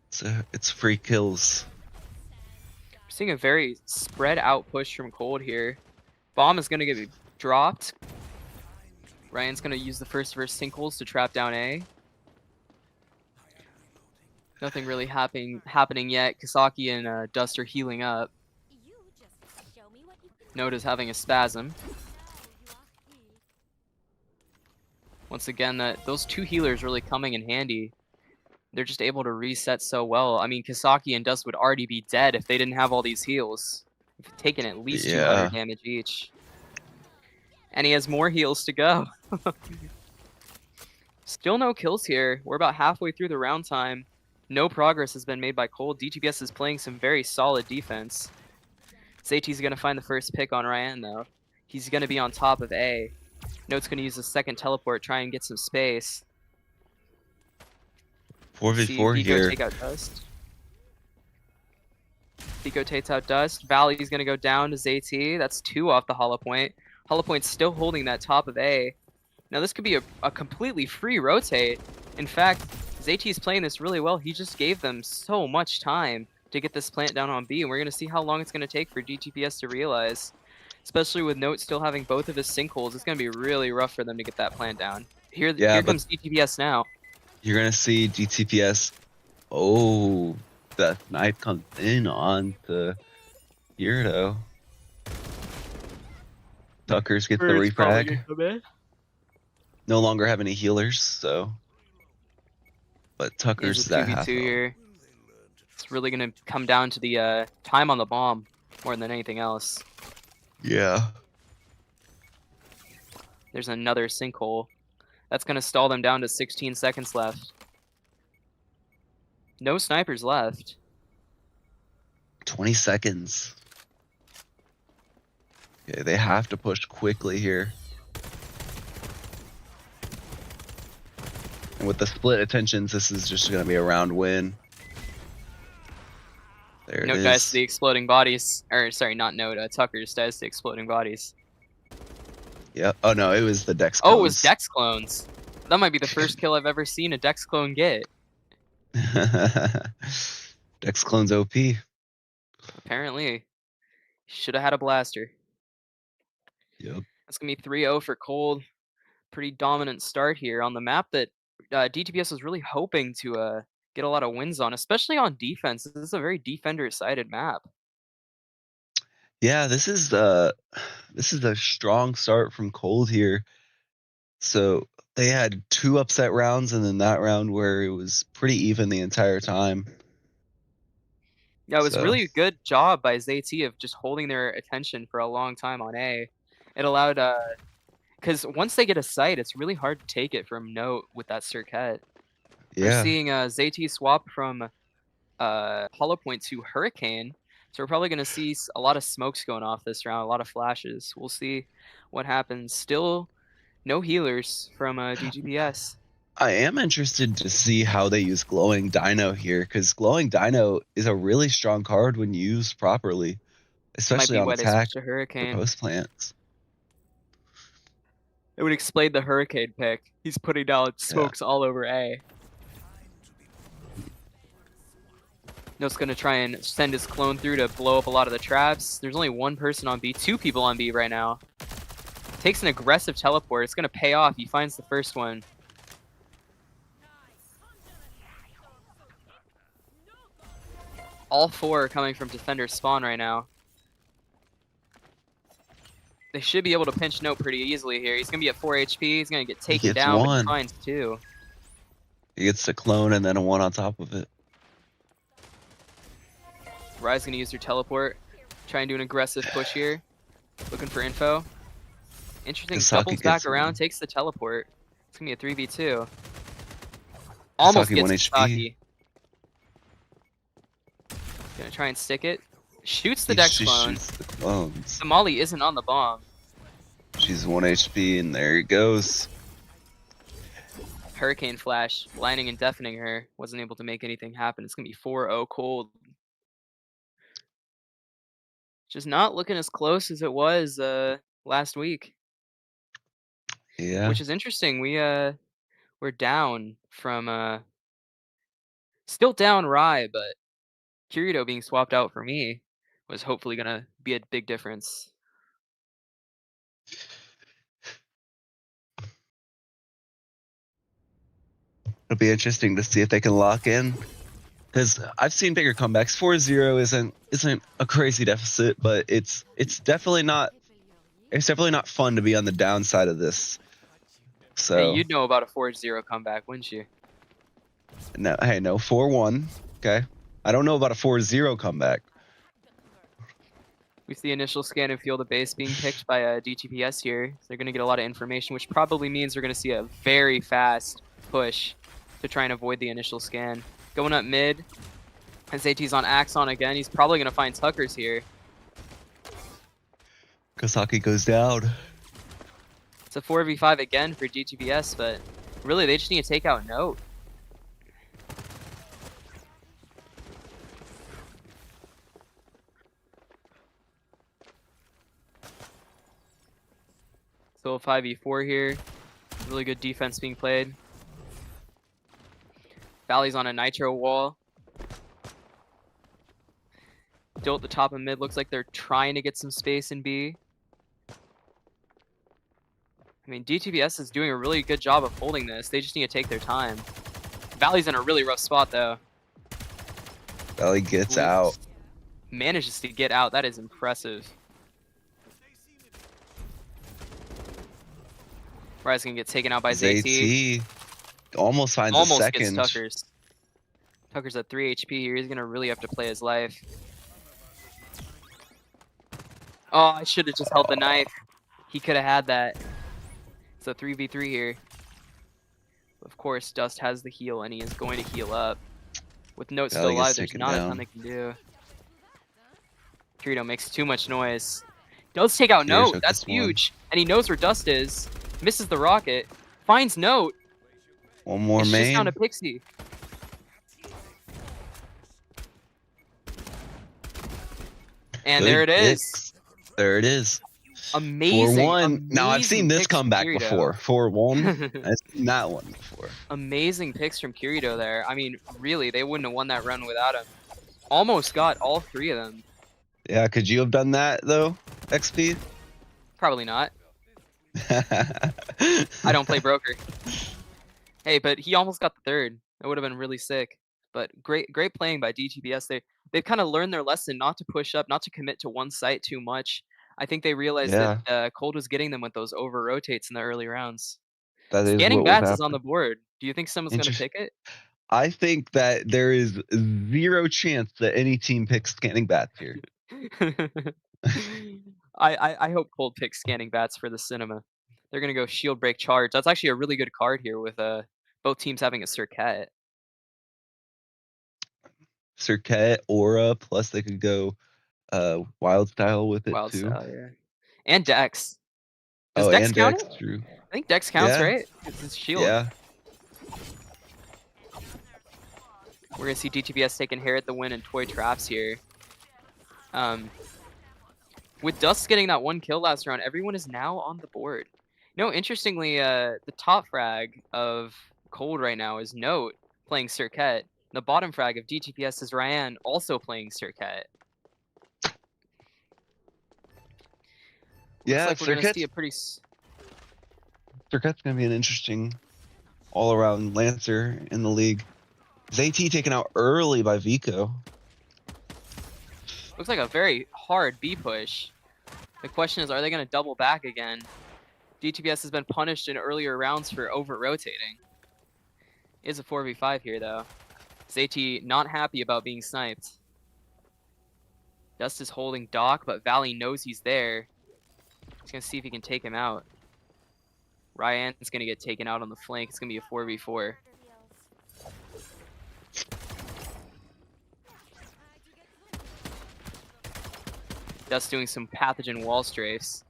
So it's free kills. We're seeing a very spread out push from Cold here. Bomb is gonna get dropped. Ryan's gonna use the first sinkholes to trap down A. Nothing really happening yet. Kasaki and Dust are healing up. Note is having a spasm. Once again, those 2 healers really coming in handy. They're just able to reset so well. I mean, Kasaki and Dust would already be dead if they didn't have all these heals. They've taken at least 200 Yeah. damage each. And he has more heals to go. Still no kills here. We're about halfway through the round time. No progress has been made by Cold. DTPS is playing some very solid defense. Zayti's going to find the first pick on Ryan, though. He's going to be on top of A. Note's going to use the second teleport, try and get some space. 4v4 Vico here. take out Dust. Vico takes out Dust. Valley's going to go down to ZT. That's 2 off the Hollow Point. Hollow Point's still holding that top of A. Now this could be a completely free rotate. In fact, ZT's playing this really well. He just gave them so much time to get this plant down on B, and we're going to see how long it's going to take for DTPS to realize. Especially with Note still having both of his sinkholes, it's going to be really rough for them to get that plant down. Here comes DTPS now. You're going to see DTPS. Oh, that knife comes in on the Gyarados. Tuckers get the refrag. No longer have any healers, so. But Tucker's Here's a that 2v2 half. here. It's really going to come down to the time on the bomb more than anything else. Yeah. There's another sinkhole. That's going to stall them down to 16 seconds left. No snipers left. 20 seconds. Okay, they have to push quickly here. And with the split attentions, this is just going to be a round win. There Note it dies to is. the exploding bodies. Or, sorry, not Note. Tucker's dies to exploding bodies. Yep. Oh, no, it was the Dex Oh, clones. it was Dex clones. That might be the first kill I've ever seen a Dex clone get. Dex clones OP. Apparently. Should have had a blaster. Yep. That's going to be 3-0 for Cold. Pretty dominant start here on the map that DTPS was really hoping to get a lot of wins on, especially on defense. This is a very defender-sided map. Yeah, this is a strong start from Cold here. So they had 2 upset rounds and then that round where it was pretty even the entire time. Yeah, it was So, really a good job by ZT of just holding their attention for a long time on A. It allowed, because once they get a sight, it's really hard to take it from Note with that Circuit. We're yeah. seeing, ZT swap from, Hollow Point to Hurricane, so we're probably gonna see a lot of smokes going off this round, a lot of flashes. We'll see what happens. Still no healers from, DTPS. I am interested to see how they use Glowing Dino here, because Glowing Dino is a really strong card when used properly, That might especially be on why they attack switched to or Hurricane. post plants. It would explain the Hurricane pick. He's putting down Yeah. smokes all over A. No's gonna try and send his clone through to blow up a lot of the traps. There's only one person on B, two people on B right now. Takes an aggressive teleport. It's gonna pay off. He finds the first one. All four are coming from defender spawn right now. They should be able to pinch Note pretty easily here. He's gonna be at 4 HP. He's gonna get He taken gets down, but he one. finds two. He gets the clone and then a one on top of it. Ryze gonna use her teleport. Try and do an aggressive push here. Looking for info. Interesting. Kasaki Doubles back gets around, one. takes the teleport. It's gonna be a 3v2. Almost Kasaki gets 1 HP. Kasaki. Gonna try and stick it. Shoots the He Dex just clone. shoots the clones. The Molly isn't on the bomb. She's 1 HP, and there he goes. Hurricane Flash, blinding and deafening her. Wasn't able to make anything happen. It's gonna be 4-0 cold. Just not looking as close as it was last week. Yeah. Which is interesting. We're down from still down Rye, but Kirito being swapped out for me was hopefully gonna be a big difference. It'll be interesting to see if they can lock in. Because I've seen bigger comebacks. 4-0 isn't a crazy deficit, but it's definitely not fun to be on the downside of this. Hey, So you'd know about a 4-0 comeback, wouldn't you? no, hey, no 4-1. Okay, I don't know about a 4-0 comeback. We see the initial scan and feel the base being picked by DTPS here. So they're going to get a lot of information, which probably means we're going to see a very fast push to try and avoid the initial scan. Going up mid, as AT's on Axon again, he's probably going to find Tuckers here. Kasaki goes down. It's a 4v5 again for DTPS, but really they just need to take out Note. Still a 5v4 here. Really good defense being played. Valley's on a Nitro wall. Still at the top of mid. Looks like they're trying to get some space in B. I mean, DTPS is doing a really good job of holding this. They just need to take their time. Valley's in a really rough spot, though. Valley gets out. Manages to get out. That is impressive. Ryze gonna get taken out by ZT. Almost finds Almost a gets second. Tuckers. Tucker's at 3 HP here. He's gonna really have to play his life. Oh, I should have just held the knife. He could have had that. It's a 3v3 here. Of course, Dust has the heal, and he is going to heal up. With Note still Valley gets alive, there's taken not a down. ton they can do. Kirito makes too much noise. Does take out Kirito Note. That's gets one. huge. And he knows where Dust is. Misses the rocket. Finds Note. One more It's just down main. to Pixie. And Good there it is. picks. There it is. Amazing. 4-1. Now I've seen amazing this picks from comeback Kirito. before. 4-1. I've seen that one before. Amazing picks from Kirito there. I mean, really, they wouldn't have won that run without him. Almost got all three of them. Yeah, could you have done that though, XP? Probably not. I don't play broker. Hey, but he almost got the third. That would have been really sick. But great playing by DTPS. They've kind of learned their lesson not to push up, not to commit to one site too much. I think they realized Yeah, that Cold was getting them with those over rotates in the early rounds. that is Scanning what was bats is on the happening. board. Do you think someone's gonna pick it? I think that there is 0 chance that any team picks scanning bats here. I hope Cold picks scanning bats for the cinema. They're gonna go shield break charge. That's actually a really good card here with both teams having a Circuit. Serket, Aura, plus they could go wild style with it Wild too. style, yeah. And Dex. Does Oh, Dex and count Dex, it? true. I think Dex counts, Yeah, right? It's shield. yeah. We're gonna see DTPS take Inherit the Win and Toy Traps here. Um, with Dust getting that 1 kill last round, everyone is now on the board. You know, interestingly, the top frag of Cold right now is Note playing Circuit. The bottom frag of DTPS is Ryan also playing Circuit. Looks Yeah, like we're gonna see Serket's a pretty Serket's gonna be an interesting all-around lancer in the league. ZT taken out early by Vico. looks like a very hard B push. The question is, are they gonna double back again? DTPS has been punished in earlier rounds for over-rotating. Is a 4v5 here, though. Zayt not happy about being sniped. Dust is holding Doc, but Valley knows he's there. He's gonna see if he can take him out. Ryan's gonna get taken out on the flank. It's gonna be a 4v4. Dust doing some pathogen wall strafes.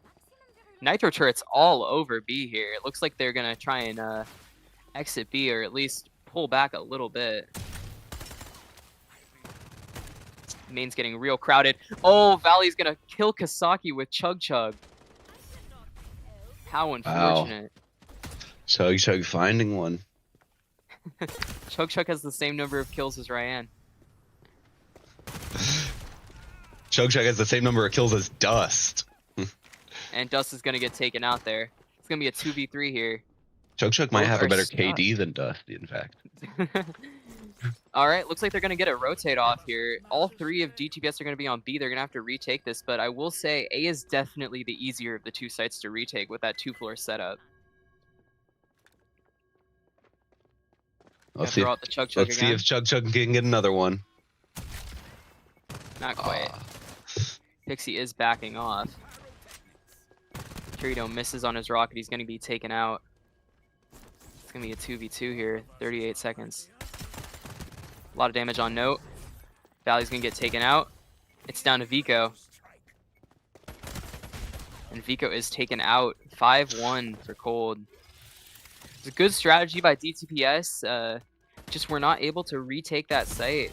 Nitro turret's all over B here. It looks like they're gonna try and exit B, or at least pull back a little bit. Main's getting real crowded. Oh, Valley's gonna kill Kasaki with Chug Chug. How Wow. unfortunate. Chug Chug finding one. Chug Chug has the same number of kills as Ryan. Chug Chug has the same number of kills as Dust. And Dust is gonna get taken out there. It's gonna be a 2v3 here. Chug Chug might Both have a are better stuck. KD than Dust, in fact. Alright, looks like they're gonna get a rotate off here. All 3 of DTPS are gonna be on B. They're gonna have to retake this, but I will say A is definitely the easier of the 2 sites to retake with that 2-floor setup. Gonna Let's see throw if out the Chug Chug again. Chug Chug can get another one. Not quite. Pixie is backing off. Kirito misses on his rocket. He's gonna be taken out. It's gonna be a 2v2 here. 38 seconds. A lot of damage on Note. Valley's gonna get taken out. It's down to Vico. And Vico is taken out. 5-1 for Cold. It's a good strategy by DTPS. Just we're not able to retake that site.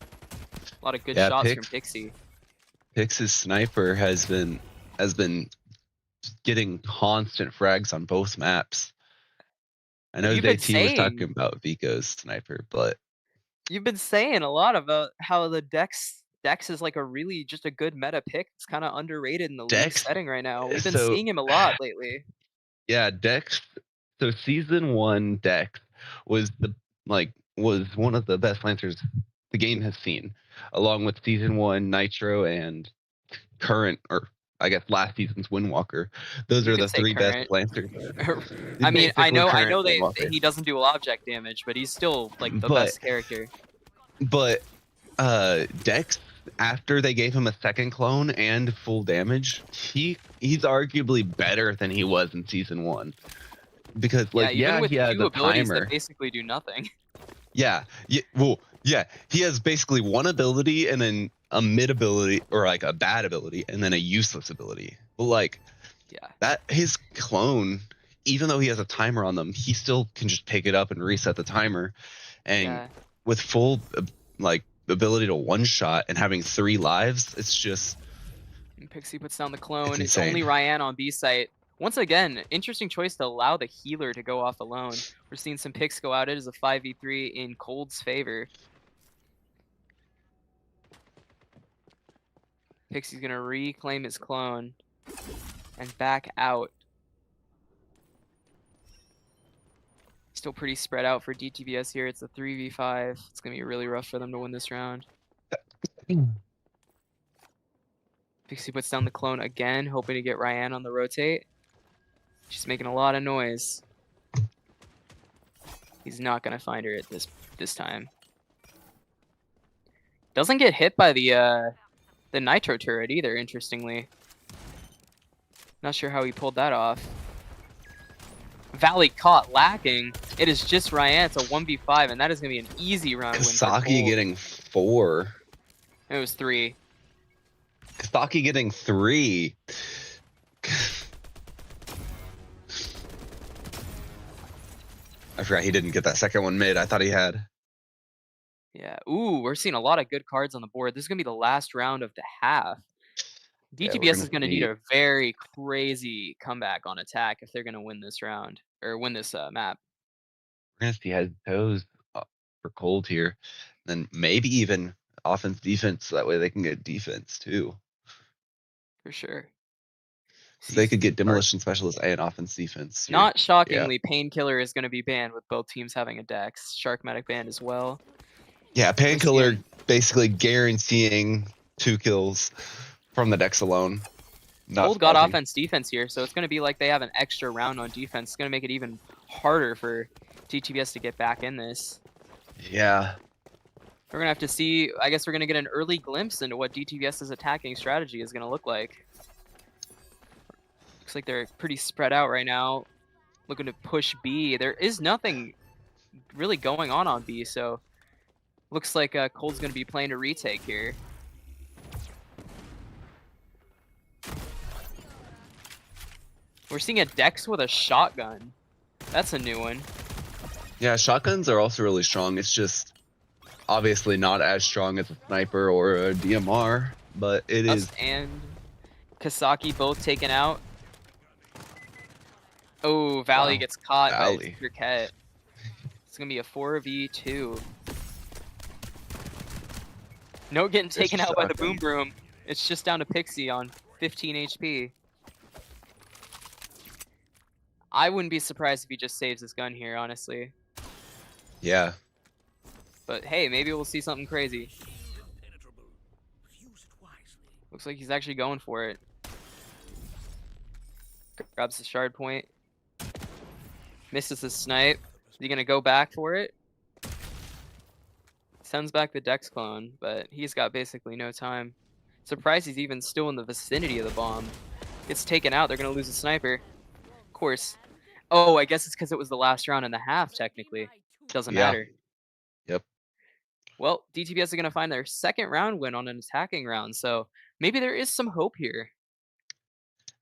A lot of good shots from Pixie. Pix's sniper has been getting constant frags on both maps. I know You've been ZT was talking saying about Vico's sniper, but You've been saying a lot about how the Dex is like a really just a good meta pick. It's kind of underrated in the league Dex. setting right now. We've been So seeing him a lot lately. yeah, Dex. So season 1 Dex was was one of the best lancers the game has seen, along with season 1 Nitro and current, or I guess last season's Windwalker. Those You are could the say 3 best current. lancers. I mean, I Basically know current they Windwalker. he doesn't do object damage, but he's still like the But best character. but Dex, after they gave him a second clone and full damage, he's arguably better than he was in season 1. Because Yeah, even with he has 2 a abilities timer. that basically do nothing. Yeah, he has basically one ability and then a mid ability, or like a bad ability, and then a useless ability. But like Yeah. that, his clone, even though he has a timer on them, he still can just pick it up and reset the timer. And Yeah. with full like ability to one shot and having 3 lives, it's just And Pixie puts down the clone. It's insane. only Ryan on B site. Once again, interesting choice to allow the healer to go off alone. We're seeing some picks go out. It is a 5v3 in Cold's favor. Pixie's gonna reclaim his clone and back out. Still pretty spread out for DTPS here. It's a 3v5. It's gonna be really rough for them to win this round. Pixie puts down the clone again, hoping to get Ryan on the rotate. She's making a lot of noise. He's not gonna find her at this time. Doesn't get hit by the nitro turret either, interestingly. Not sure how he pulled that off. Valley caught lacking. It is just Ryan. It's a 1v5, and that is going to be an easy round win for Kasaki Cold. getting 4. It was 3. Kasaki getting 3. I forgot he didn't get that second one mid. I thought he had. Yeah. Ooh, we're seeing a lot of good cards on the board. This is going to be the last round of the half. Yeah, DTPS is going to need a very crazy comeback on attack if they're going to win this round or win this map. We're gonna see head toes for Cold here, then maybe even offense defense. So that way they can get defense too. For sure. So they could get demolition specialist and offense defense. Here. Not shockingly, Painkiller is going to be banned with both teams having a Dex. Shark Medic banned as well. Yeah, Painkiller basically guaranteeing 2 kills from the Dex alone. Cold got offense defense here, so it's going to be like they have an extra round on defense. It's going to make it even harder for DTPS to get back in this. Yeah. We're going to have to see, I guess we're going to get an early glimpse into what DTPS's attacking strategy is going to look like. Looks like they're pretty spread out right now, looking to push B. There is nothing really going on B, so looks like Cold's going to be playing a retake here. We're seeing a Dex with a shotgun. That's a new one. Yeah, shotguns are also really strong. It's just obviously not as strong as a sniper or a DMR, but it is. And Kasaki both taken out. Oh, Valley gets caught by Cricket. It's going to be a 4v2. No getting taken out by the Boom Broom. It's just down to Pixie on 15 HP. I wouldn't be surprised if he just saves his gun here, honestly. Yeah. But hey, maybe we'll see something crazy. Looks like he's actually going for it. Grabs the shard point. Misses the snipe. Is he going to go back for it? Sends back the Dex clone, but he's got basically no time. Surprised he's even still in the vicinity of the bomb. Gets taken out. They're going to lose a sniper. Of course. Oh, I guess it's because it was the last round and a half, technically. Doesn't matter. Yep. Well, DTPS are going to find their second round win on an attacking round, so maybe there is some hope here.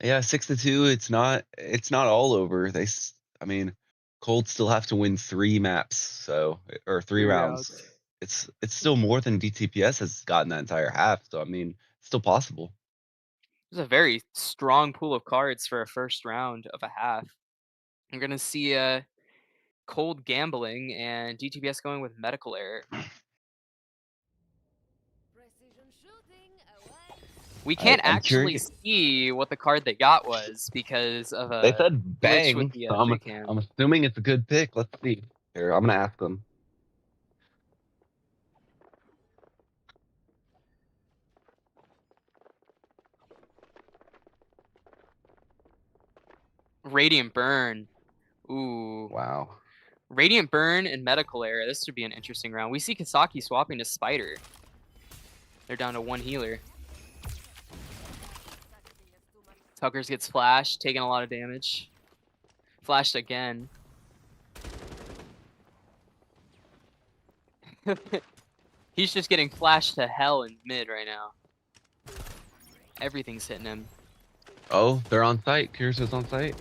Yeah, 6-2. It's not all over. I mean, Cold still have to win 3 maps, so or 3 rounds. It's still more than DTPS has gotten that entire half. So I mean, it's still possible. There's a very strong pool of cards for a first round of a half. We're gonna see Cold gambling and DTPS going with medical error. We can't actually see what the card they got was because of a they said bang glitch with the so cam. I'm assuming it's a good pick. Let's see. Here, I'm gonna ask them. Radiant Burn. Ooh. Wow. Radiant Burn and medical error. This should be an interesting round. We see Kasaki swapping to Spider. They're down to 1 healer. Tuckers gets flashed, taking a lot of damage. Flashed again. He's just getting flashed to hell in mid right now. Everything's hitting him. Oh, they're on site. Kirito's on site.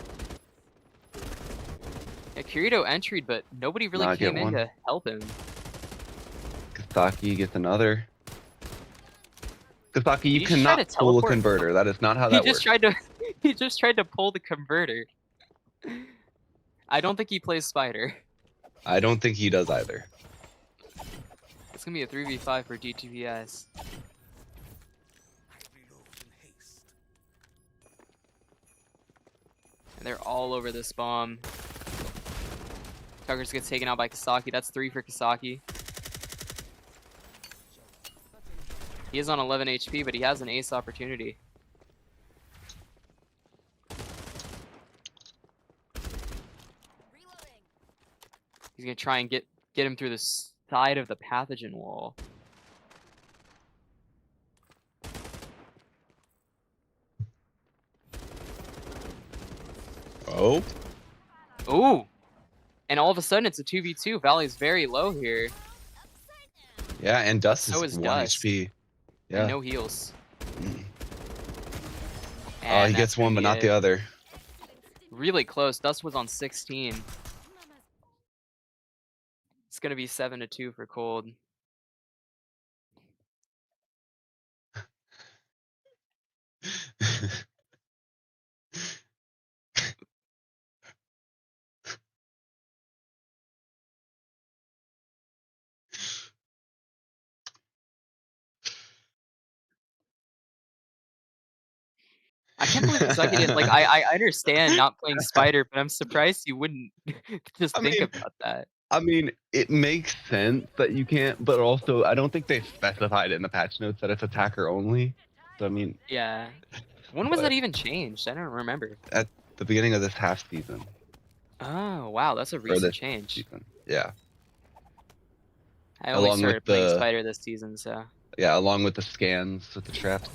Yeah, Kirito entered, but nobody really came in to help him. Kasaki gets another. Kasaki, you cannot pull a converter. That is not how that works. He just tried to pull the converter. I don't think he plays Spider. I don't think he does either. It's gonna be a 3v5 for DTPS. And they're all over this bomb. Tuckers gets taken out by Kasaki. That's 3 for Kasaki. He is on 11 HP, but he has an ace opportunity. He's gonna try and get him through the side of the pathogen wall. Oh, Ooh! And all of a sudden, it's a 2v2. Valley's very low here, yeah, and but Dust so is is 1 Dust, HP. and Yeah. no heals. Mm. Oh, he And that's gets gonna one, but be not the it. other. Really close. Dust was on 16. It's gonna be 7-2 for Cold. I can't believe Kasaki didn't like, I understand not playing Spider, but I'm surprised you wouldn't just I think mean, about that. it makes sense that you can't, but also I don't think they specified in the patch notes that it's attacker only. So I mean, Yeah. When was that but even changed? I don't remember. at the beginning of this half season Oh, wow, that's a or recent this change. season, yeah, I only along with started playing the Spider this season, so along with the scans with the traps.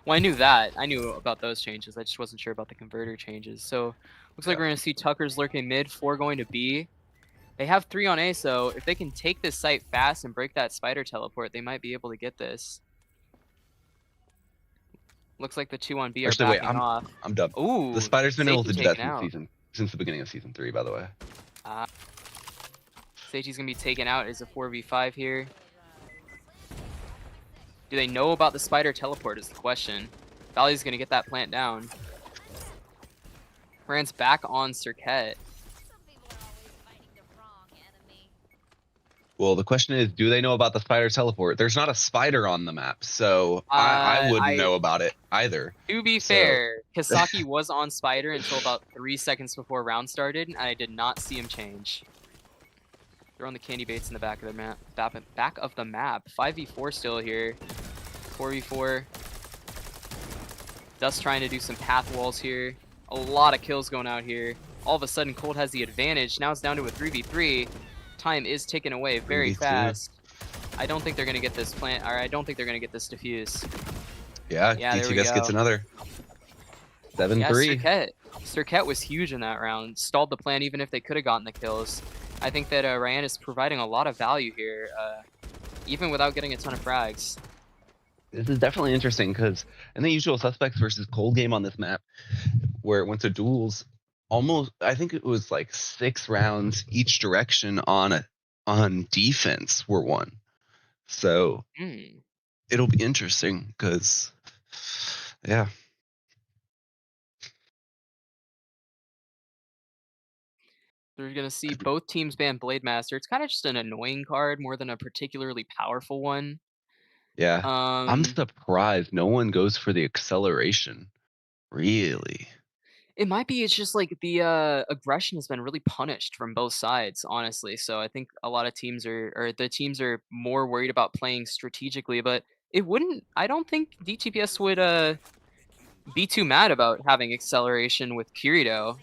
well, I knew that. I knew about those changes. I just wasn't sure about the converter changes. So, looks like Yeah, we're gonna see Tucker's lurking mid, 4 going to B. They have 3 on A, so if they can take this site fast and break that Spider teleport, they might be able to get this. Looks like the 2 on B are actually, wait, backing off. I'm done. The Ooh, spider's been able Seichi to do that taken out. since the beginning of season 3, by the way. Uh, Seichi's gonna be taken out as a 4v5 here. Do they know about the Spider teleport is the question. Valley's gonna get that plant down. Rand's back on Circuit. Well, the question is, do they know about the spider teleport? There's not a spider on the map, so I wouldn't I know about it either. To be So fair, Kasaki was on Spider until about 3 seconds before round started, and I did not see him change. Throwing the candy baits in the back of the map. Back of the map. 5v4 still here. 4v4. Dust trying to do some path walls here. A lot of kills going out here. All of a sudden, Cold has the advantage. Now it's down to a 3v3. Time is ticking away very 3v2. fast. I don't think they're going to get this plant, or I don't think they're going to get this defuse. Yeah, Yeah, there we DTPS gets go. another. Yeah, 7-3. Circuit was huge in that round. Stalled the plan even if they could have gotten the kills. I think that Ryan is providing a lot of value here, even without getting a ton of frags. This is definitely interesting because in the usual suspects versus cold game on this map, where it went to duels, almost I think it was like 6 rounds each direction on defense were won. So Hmm. it'll be interesting because, yeah. We're going to see both teams ban Blade Master. It's kind of just an annoying card more than a particularly powerful one. Yeah. I'm Um, surprised no one goes for the acceleration. Really? it might be it's just like the aggression has been really punished from both sides, honestly. So I think a lot of teams are, or the teams are more worried about playing strategically, but it wouldn't, I don't think DTPS would be too mad about having acceleration with Kirito.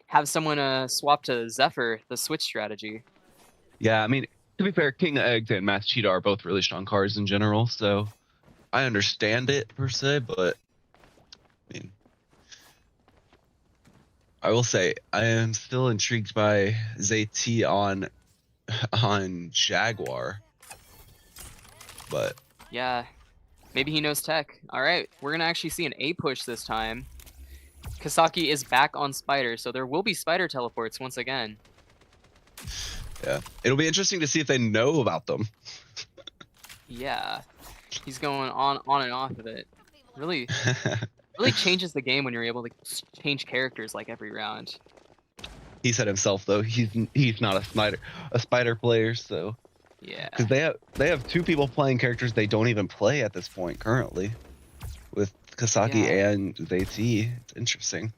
Have someone swap to Zephyr, the switch strategy. Yeah, I mean, to be fair, King Eggs and Mass Cheetah are both really strong cards in general, so I understand it per se, but I mean, I will say I am still intrigued by ZT on Jaguar, but Yeah, maybe he knows tech. All right, we're gonna actually see an A push this time. Kasaki is back on Spider, so there will be Spider teleports once again. yeah, it'll be interesting to see if they know about them. Yeah, he's going on and off of it. Really, really changes the game when you're able to change characters like every round. He said himself though he's not a spider player, so because Yeah, they have 2 people playing characters they don't even play at this point currently with Kasaki yeah. and ZT. It's interesting.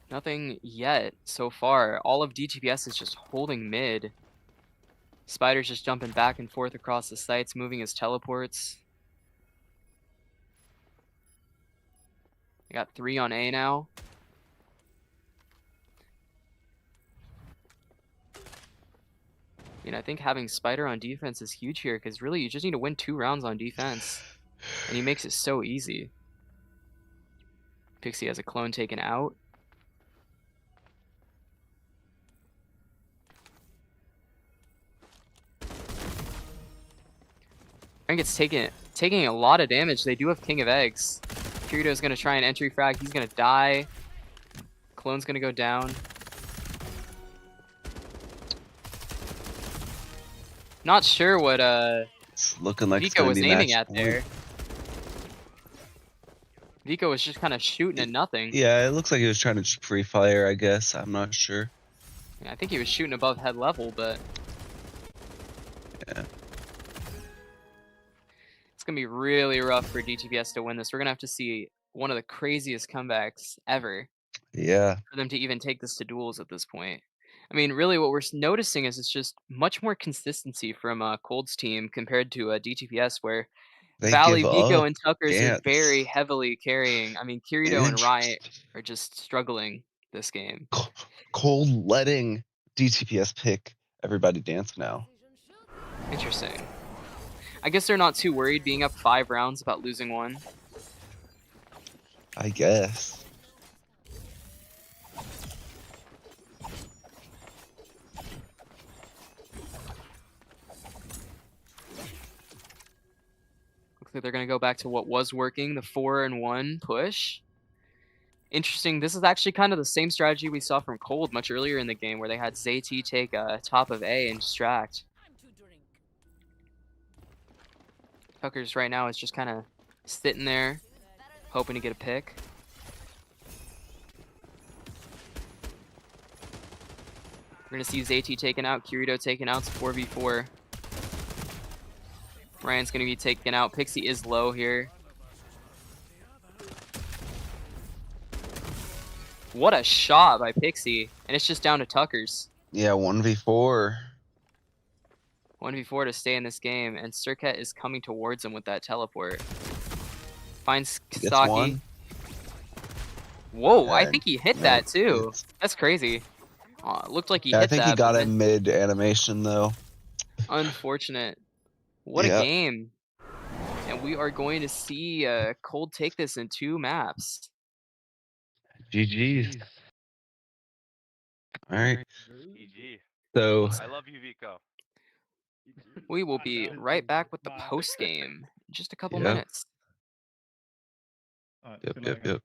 Nothing yet so far. All of DTPS is just holding mid. Spider's just jumping back and forth across the sites, moving his teleports. They got 3 on A now. I mean, I think having Spider on defense is huge here because really you just need to win 2 rounds on defense, and he makes it so easy. Pixie has a clone taken out. I think it's taking a lot of damage. They do have King of Eggs. Kirito's gonna try an entry frag. He's gonna die. Clone's gonna go down. Not sure what It's looking like it's Vico gonna was be aiming match at point. there. Vico was just kind of shooting at nothing. Yeah, it looks like he was trying to free fire, I guess. I'm not sure. Yeah, I think he was shooting above head level, but Yeah. it's gonna be really rough for DTPS to win this. We're gonna have to see one of the craziest comebacks ever Yeah. for them to even take this to duels at this point. I mean, really what we're noticing is it's just much more consistency from Cold's team compared to DTPS, where They Valley, give Vico, up. and Tuckers are very Dance. heavily carrying. I mean, Kirito and Riot Interesting. are just struggling this game. Cole letting DTPS pick everybody dance now. Interesting. I guess they're not too worried being up 5 rounds about losing 1. I guess. Looks like they're going to go back to what was working, the 4-and-1 push. Interesting. This is actually kind of the same strategy we saw from Cold much earlier in the game, where they had ZT take top of A and distract. Tuckers right now is just kind of sitting there, hoping to get a pick. We're going to see ZT taken out, Kirito taken out, it's 4v4. Ryan's going to be taken out. Pixie is low here. What a shot by Pixie, and it's just down to Tuckers. Yeah, 1v4. 1v4 to stay in this game, and Circuit is coming towards him with that teleport. Finds Gets Saki. one. Whoa, I Yeah, think he hit yeah, that too. it's- That's crazy. Looked like he Yeah, I hit think that. he got but it mid animation though. Unfortunate. What a Yeah. game. And we are going to see Cold take this in 2 maps. GG's. All right. GG. So I love you, Vico. We will be right back with the post game in just a couple Yep. minutes. Yep.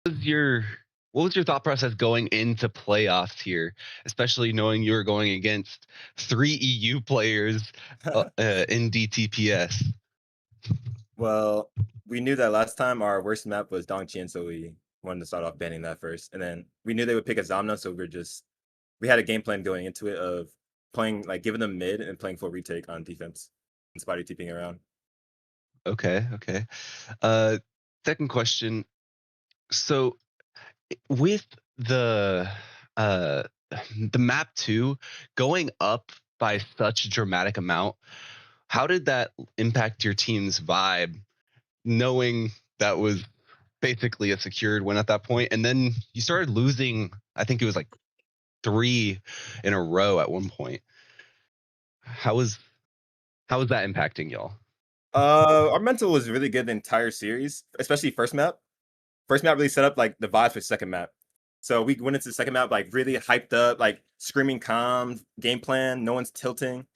was your what was your thought process going into playoffs here, especially knowing you were going against 3 EU players in DTPS? Well, we knew that last time our worst map was Dongqian, so we wanted to start off banning that first. And then we knew they would pick a Zamna, so we had a game plan going into it of playing like giving them mid and playing full retake on defense and spider TPing around. Okay, okay. Uh, Second question. So with the uh the map 2 going up by such a dramatic amount, how did that impact your team's vibe, knowing that was basically a secured win at that point, and then you started losing, I think it was like 3 in a row at one point. How was how was that impacting y'all? Our mental was really good the entire series, especially first map. First map really set up like the vibes for second map. So we went into the second map like really hyped up, like screaming calm, game plan, no one's tilting.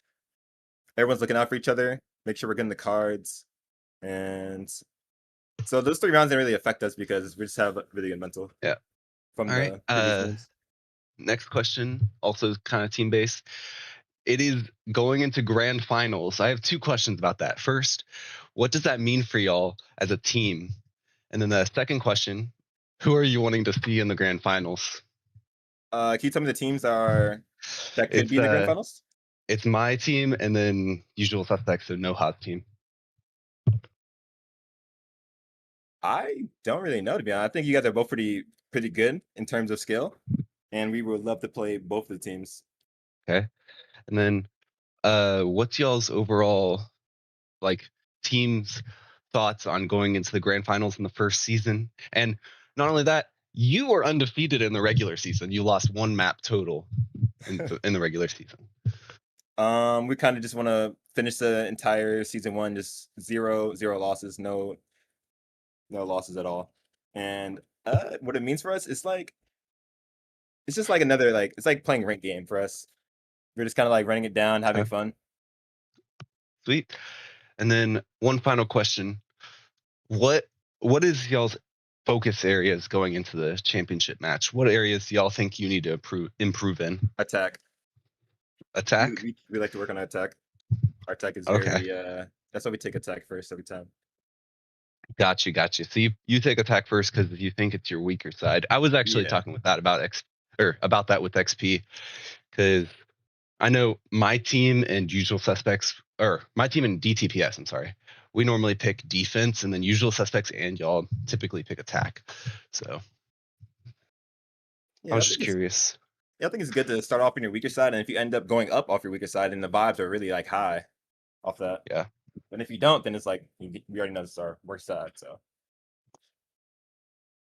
Everyone's looking out for each other, make sure we're getting the cards. And so those 3 rounds didn't really affect us because we just have a really good mental Yeah. from All right. the previous wins. Next question, also kind of team based. It is going into grand finals. I have 2 questions about that. First, what does that mean for y'all as a team? And then the second question, who are you wanting to see in the grand finals? Can you tell me the teams that could It's be in the grand finals? it's my team and then usual suspects, so Noha's team. I don't really know, to be honest. I think you guys are both pretty good in terms of skill, and we would love to play both of the teams. Okay. And then what's y'all's overall like team's thoughts on going into the grand finals in the first season? And not only that, you were undefeated in the regular season. You lost 1 map total in the regular season. We kind of just want to finish the entire season 1 just zero losses, no losses at all. And what it means for us is like it's just like another like it's like playing rank game for us. We're just kind of like running it down, having Okay, fun. sweet. And then one final question. What what is y'all's focus areas going into the championship match? What areas do y'all think you need to improve in? Attack. We, Attack? we we like to work on our attack. Our attack is Okay. very that's why we take attack first every time. Got you, got you. So you take attack first because you think it's your weaker side. I was actually Yeah. talking with that about X or about that with XP because I know my team and usual suspects, or my team and DTPS, I'm sorry. We normally pick defense, and then usual suspects and y'all typically pick attack. So I Yeah, was just curious. I think it's good to start off on your weaker side, and if you end up going up off your weaker side, and the vibes are really like high off that. Yeah, And if you don't, then it's like we already know this is our worst side. So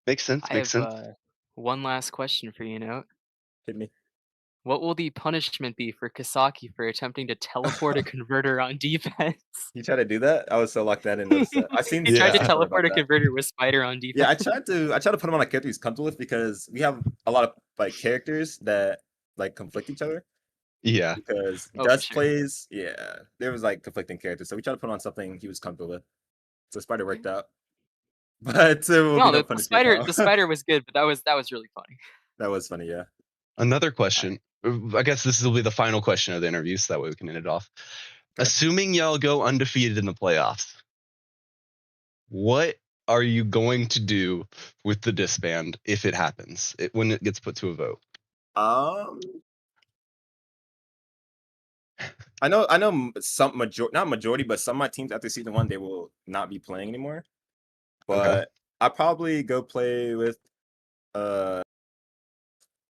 makes sense. I Makes have sense. one last question for you, Note. hit me. What will the punishment be for Kasaki for attempting to teleport a converter on defense? You try to do that? I was so locked that I didn't notice that. I've seen He tried to streams Yeah, before about teleport a that. converter with Spider on Yeah, defense. I tried to put him on a character he's comfortable with because we have a lot of like characters that like conflict each other. yeah. Because Oh, for Dust sure. plays, yeah, there was like conflicting characters, so we tried to put on something he was comfortable with. So Spider worked out, but there will be No, no the punishment spider now. the spider was good, but that was really funny. That was funny, yeah. Another Alright. question. I guess this will be the final question of the interview, so that way we can end it off. Okay. Assuming y'all go undefeated in the playoffs, what are you going to do with the disband if it happens, when it gets put to a vote? Um, I know some not majority, but some of my teams after season 1 they will not be playing anymore. Okay. But I probably go play with uh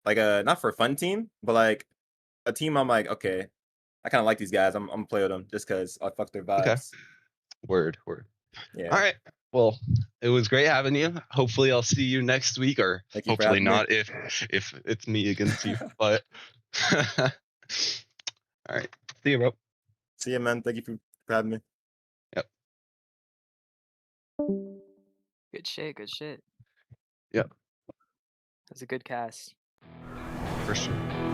like a not for a fun team, but like a team I'm like, okay, I kind of like these guys. I'm gonna play with them just because I fuck their Okay. vibes. Word. Word. All Yeah. right. Well, it was great having you. Hopefully, I'll see you next week, or Thank you for hopefully having me. not if it's me against you. But all right. See you, bro. See you, man. Thank you for having me. Yep. Good shit, good shit. Yep. That's a good cast. For sure.